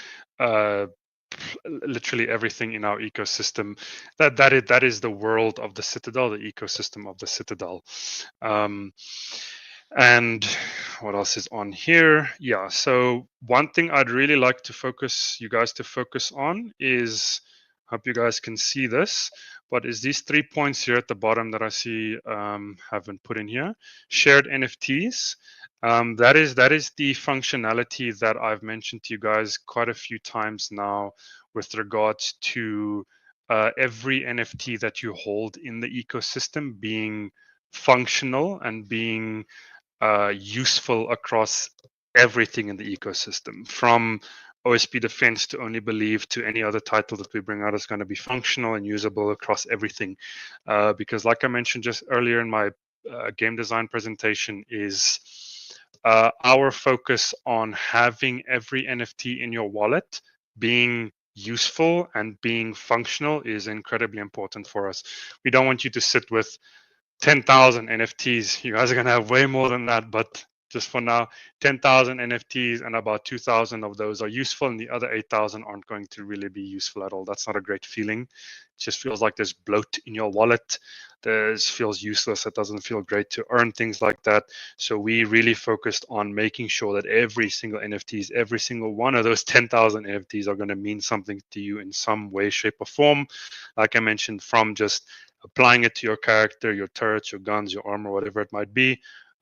literally everything in our ecosystem. That is the world of the Citadel, the ecosystem of the Citadel. And what else is on here? Yeah, so one thing I'd really like to focus you guys to focus on is, hope you guys can see this, but is these 3 points here at the bottom that I see have been put in here. Shared NFTs. That is the functionality that I've mentioned to you guys quite a few times now with regards to every NFT that you hold in the ecosystem being functional and being useful across everything in the ecosystem, from OSP Defense to Only Believe to any other title that we bring out is going to be functional and usable across everything. Because like I mentioned just earlier in my game design presentation, is our focus on having every NFT in your wallet being useful and being functional is incredibly important for us. We don't want you to sit with 10,000 NFTs. You guys are going to have way more than that, but just for now, 10,000 NFTs and about 2,000 of those are useful, and the other 8,000 aren't going to really be useful at all. That's not a great feeling. It just feels like there's bloat in your wallet. This feels useless. It doesn't feel great to earn things like that. So we really focused on making sure that every single NFTs, every single one of those 10,000 NFTs are going to mean something to you in some way, shape, or form. Like I mentioned, from just applying it to your character, your turrets, your guns, your armor, whatever it might be,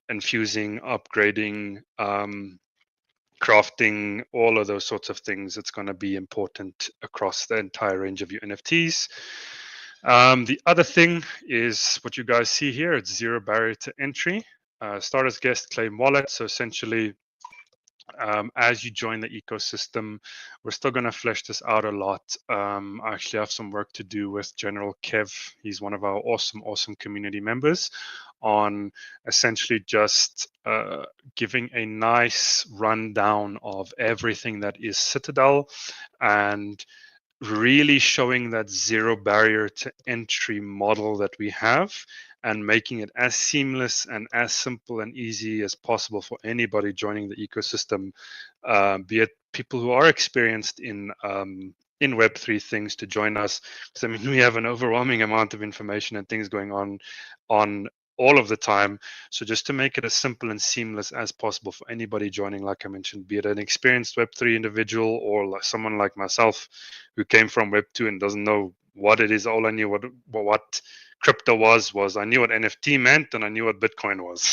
infusing, upgrading, crafting, all of those sorts of things. It's going to be important across the entire range of your NFTs. The other thing is what you guys see here. It's zero barrier to entry. start as guest, claim wallet. So essentially, as you join the ecosystem, we're still going to flesh this out a lot. I actually have some work to do with General Kev. He's one of our awesome community members, on essentially just giving a nice rundown of everything that is Citadel, and really showing that zero barrier to entry model that we have, and making it as seamless and as simple and easy as possible for anybody joining the ecosystem, be it people who are experienced in Web3 things, to join us. Because I mean, we have an overwhelming amount of information and things going on all of the time. So just to make it as simple and seamless as possible for anybody joining, like I mentioned, be it an experienced Web3 individual or someone like myself who came from Web2 and doesn't know what it is. All I knew what crypto was I knew what NFT meant, and I knew what Bitcoin was.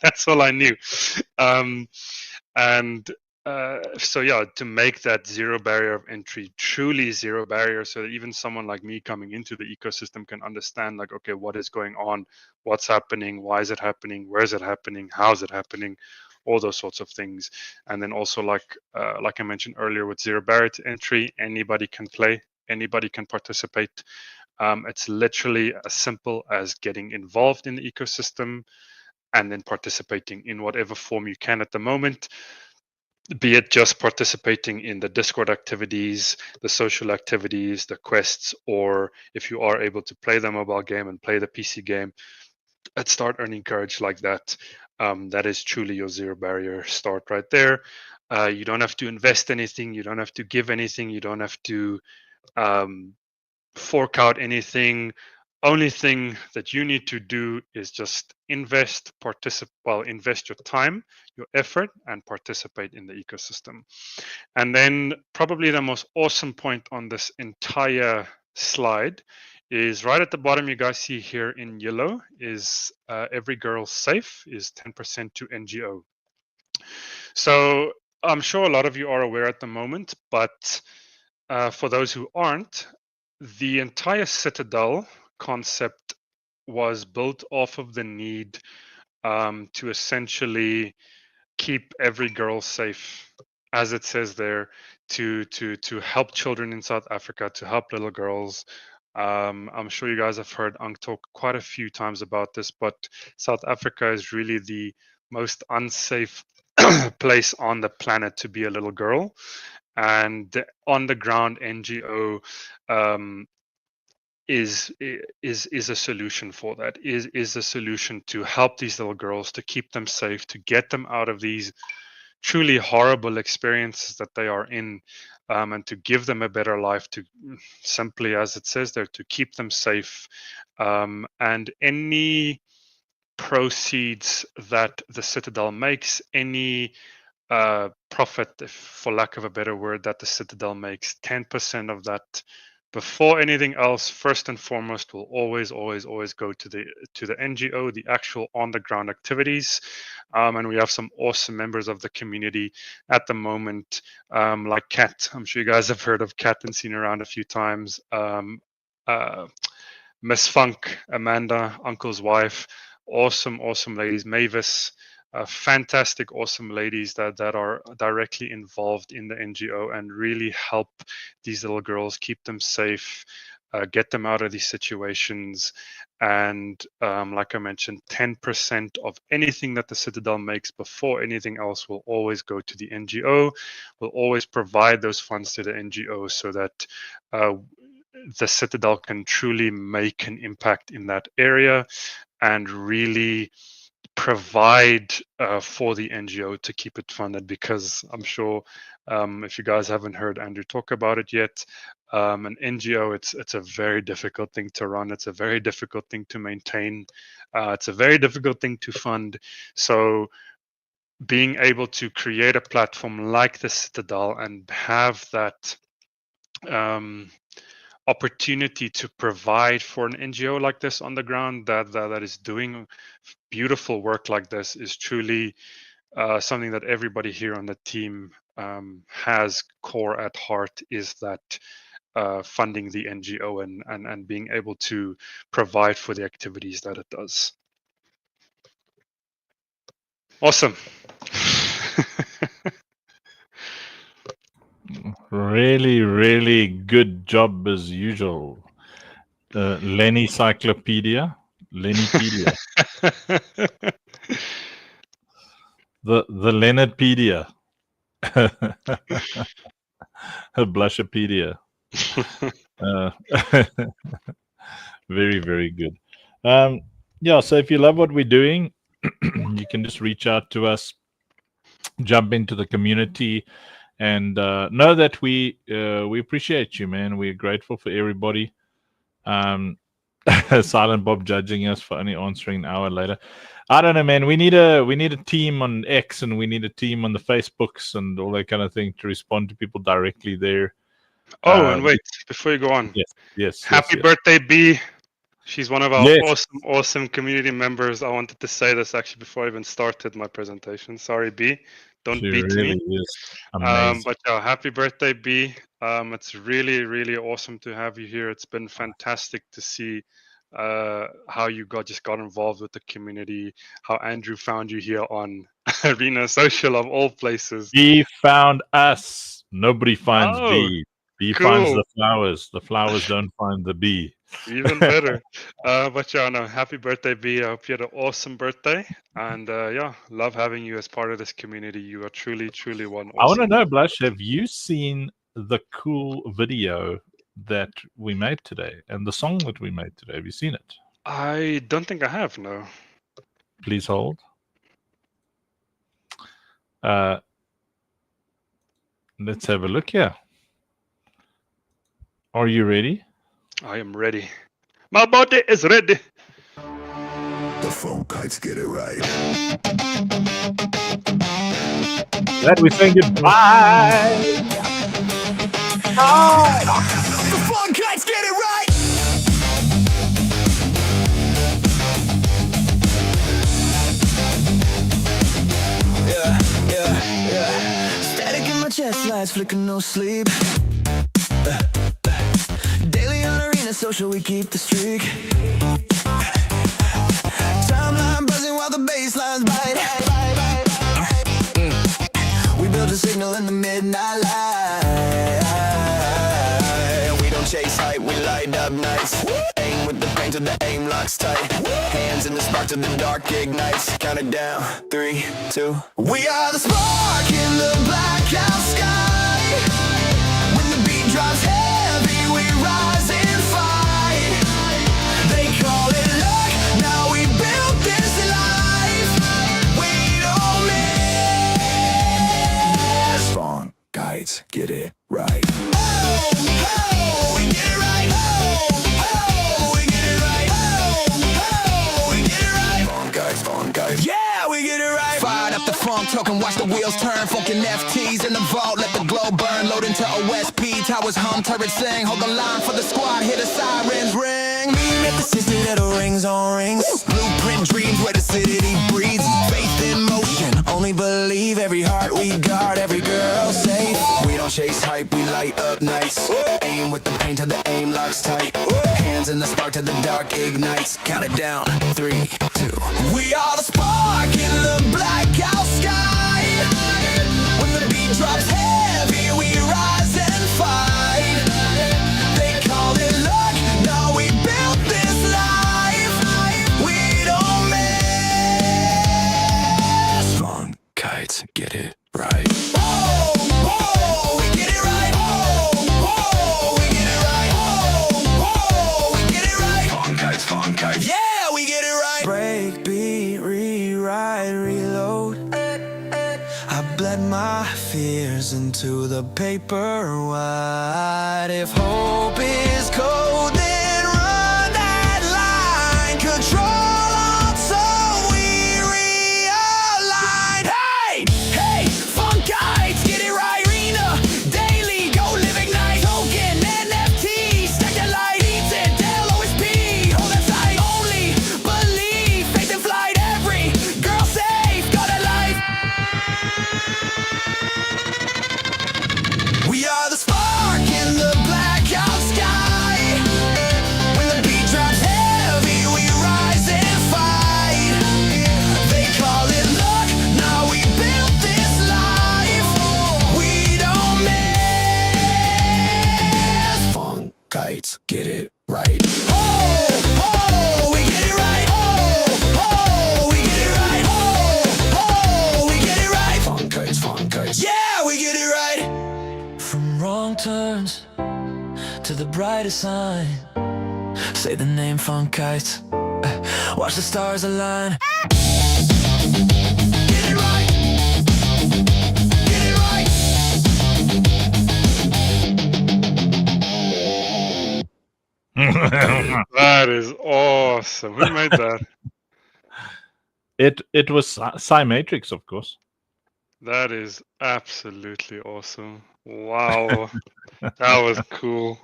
That's all I knew. And so yeah, to make that zero barrier of entry truly zero barrier, so that even someone like me coming into the ecosystem can understand, like, okay, what is going on, what's happening, why is it happening, where is it happening, how is it happening, all those sorts of things. And then also, like I mentioned earlier, with zero barrier to entry, anybody can play, anybody can participate. It's literally as simple as getting involved in the ecosystem and then participating in whatever form you can at the moment, be it just participating in the Discord activities, the social activities, the quests, or if you are able to play the mobile game and play the PC game, and start earning courage like that. That is truly your zero barrier start right there. You don't have to invest anything. You don't have to give anything. You don't have to fork out anything. Only thing that you need to do is just invest your time, your effort, and participate in the ecosystem. And then probably the most awesome point on this entire slide is right at the bottom. You guys see here in yellow is every girl safe is 10% to NGO. So I'm sure a lot of you are aware at the moment, but for those who aren't, the entire Citadel concept was built off of the need to essentially keep every girl safe, as it says there, to help children in South Africa, to help little girls. I'm sure you guys have heard Unk talk quite a few times about this, but South Africa is really the most unsafe place on the planet to be a little girl. And the on the ground NGO is a solution for that, is a solution to help these little girls, to keep them safe, to get them out of these truly horrible experiences that they are in, and to give them a better life, to simply, as it says there, to keep them safe. And any proceeds that the Citadel makes, any profit, for lack of a better word, that the Citadel makes, 10% of that, before anything else, first and foremost, will always go to the NGO, the actual on the ground activities. And we have some awesome members of the community at the moment, like Kat. I'm sure you guys have heard of Kat and seen her around a few times. Miss Funk, Amanda, Uncle's wife, awesome ladies. Mavis, fantastic, awesome ladies that are directly involved in the NGO and really help these little girls, keep them safe, get them out of these situations. And like I mentioned, 10% of anything that the Citadel makes before anything else will always go to the NGO, will always provide those funds to the NGO, so that the Citadel can truly make an impact in that area and really provide for the NGO to keep it funded. Because I'm sure, if you guys haven't heard Andrew talk about it yet, an NGO, it's a very difficult thing to run. It's a very difficult thing to maintain. It's a very difficult thing to fund. So being able to create a platform like the Citadel and have that opportunity to provide for an NGO like this on the ground that is doing beautiful work like this is truly something that everybody here on the team has core at heart, is that funding the NGO and being able to provide for the activities that it does. Awesome. Really, really good job as usual. Lenny Cyclopedia. Lennypedia. the Leonardpedia. Blushopedia. Very, very good. Yeah, so if you love what we're doing, you can just reach out to us, jump into the community, and know that we appreciate you, man. We're grateful for everybody. Silent Bob judging us for only answering an hour later. I don't know, man. We need a team on X, and we need a team on the Facebooks and all that kind of thing to respond to people directly there. Oh, and wait, before you go on. Yes. Happy birthday, B. She's one of our Yes. awesome community members. I wanted to say this actually before I even started my presentation. Sorry, B. Don't She beat really me. is amazing. But happy birthday, B. It's really, really awesome to have you here. It's been fantastic to see how you just got involved with the community, how Andrew found you here on Arena Social of all places. B found us. Nobody finds Oh, B. B cool. finds the flowers. The flowers don't find the bee. Even better. But yeah, no, happy birthday, B. I hope you had an awesome birthday. And yeah, love having you as part of this community. You are truly, truly one awesome. I want to know, Blush, have you seen the cool video that we made today and the song that we made today? Have you seen it? I don't think I have, no. Please hold. Let's have a look here. Are you ready? I am ready. My body is ready. The phone kites get it right. That we say goodbye. The phone kites get it right. Yeah. Static in my chest, lights flicker, no sleep. Daily on Arena Social, we keep the streak. Timeline buzzing while the bassline's bite. We build a signal in the midnight light. We don't chase hype, we light up nights. Aim with the paint till the aim locks tight. Hands in the spark till the dark ignites. Count it down, 3, 2. We are the spark in the blackout sky. When the beat drops heavy, we rise and fight. They call it luck, now we built this life. We don't miss. Spawn guides, get it right. We get it right. We get it right. We get it right. Spawn guides. Yeah, we get it right. Fired up the funk, token, watch the wheels turn. Funkin' FTs in the vault, let the glow burn. Load into OSP, towers hum, turrets sing. Hold the line for the squad, hear the sirens ring. Meet the sister little rings on rings. Blueprint dreams where the city breathes. Faith in motion, only believe. Every heart we guard, every girl safe. We don't chase hype, we light up nights. Aim with the paint till the aim locks tight. Hands in the spark till the dark ignites. Count it down, 3, 2. We are the spark in the blackout sky. When the beat drops heavy, we rise and fight. They call it luck, now we built this life. We don't miss. Spawn kites, get it right. We get it right. We get it right. We get it right. Spawn kites. Yeah, we get it right. Break, beat, rewrite, reload. I bled my fears into the paper white. If hope is cold, then run that line. Control until we realign. Hey, funk guides, get it right. Arena, daily, go live ignite. Token, NFT, stack the light. Eats it, Dell, OSP. Hold that tight. Only believe, faith in flight. Every girl safe, got a light. We are the spark in the blackout sky. to the brightest sun. Say the name Funk Kites. Watch the stars align. Get it right. Get it right. That is awesome. Who made that? It was Cymatrix, of course. That is absolutely awesome. Wow. That was cool.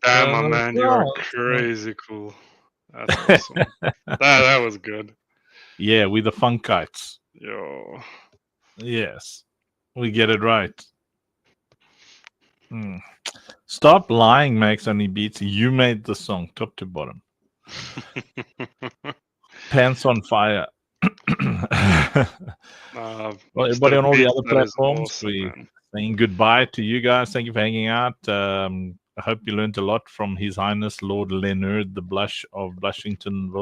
Damn, my man, you are crazy cool. That's awesome. that was good. Yeah, with the Funkites. Yo. Yes, we get it right. Stop lying, Max Only Beats. You made the song top to bottom. Pants on Fire. Well, everybody on all the other platforms, we're saying goodbye to you guys. Thank you for hanging out. I hope you learned a lot from His Highness Lord Leonard, the Blush of Blushingtonville.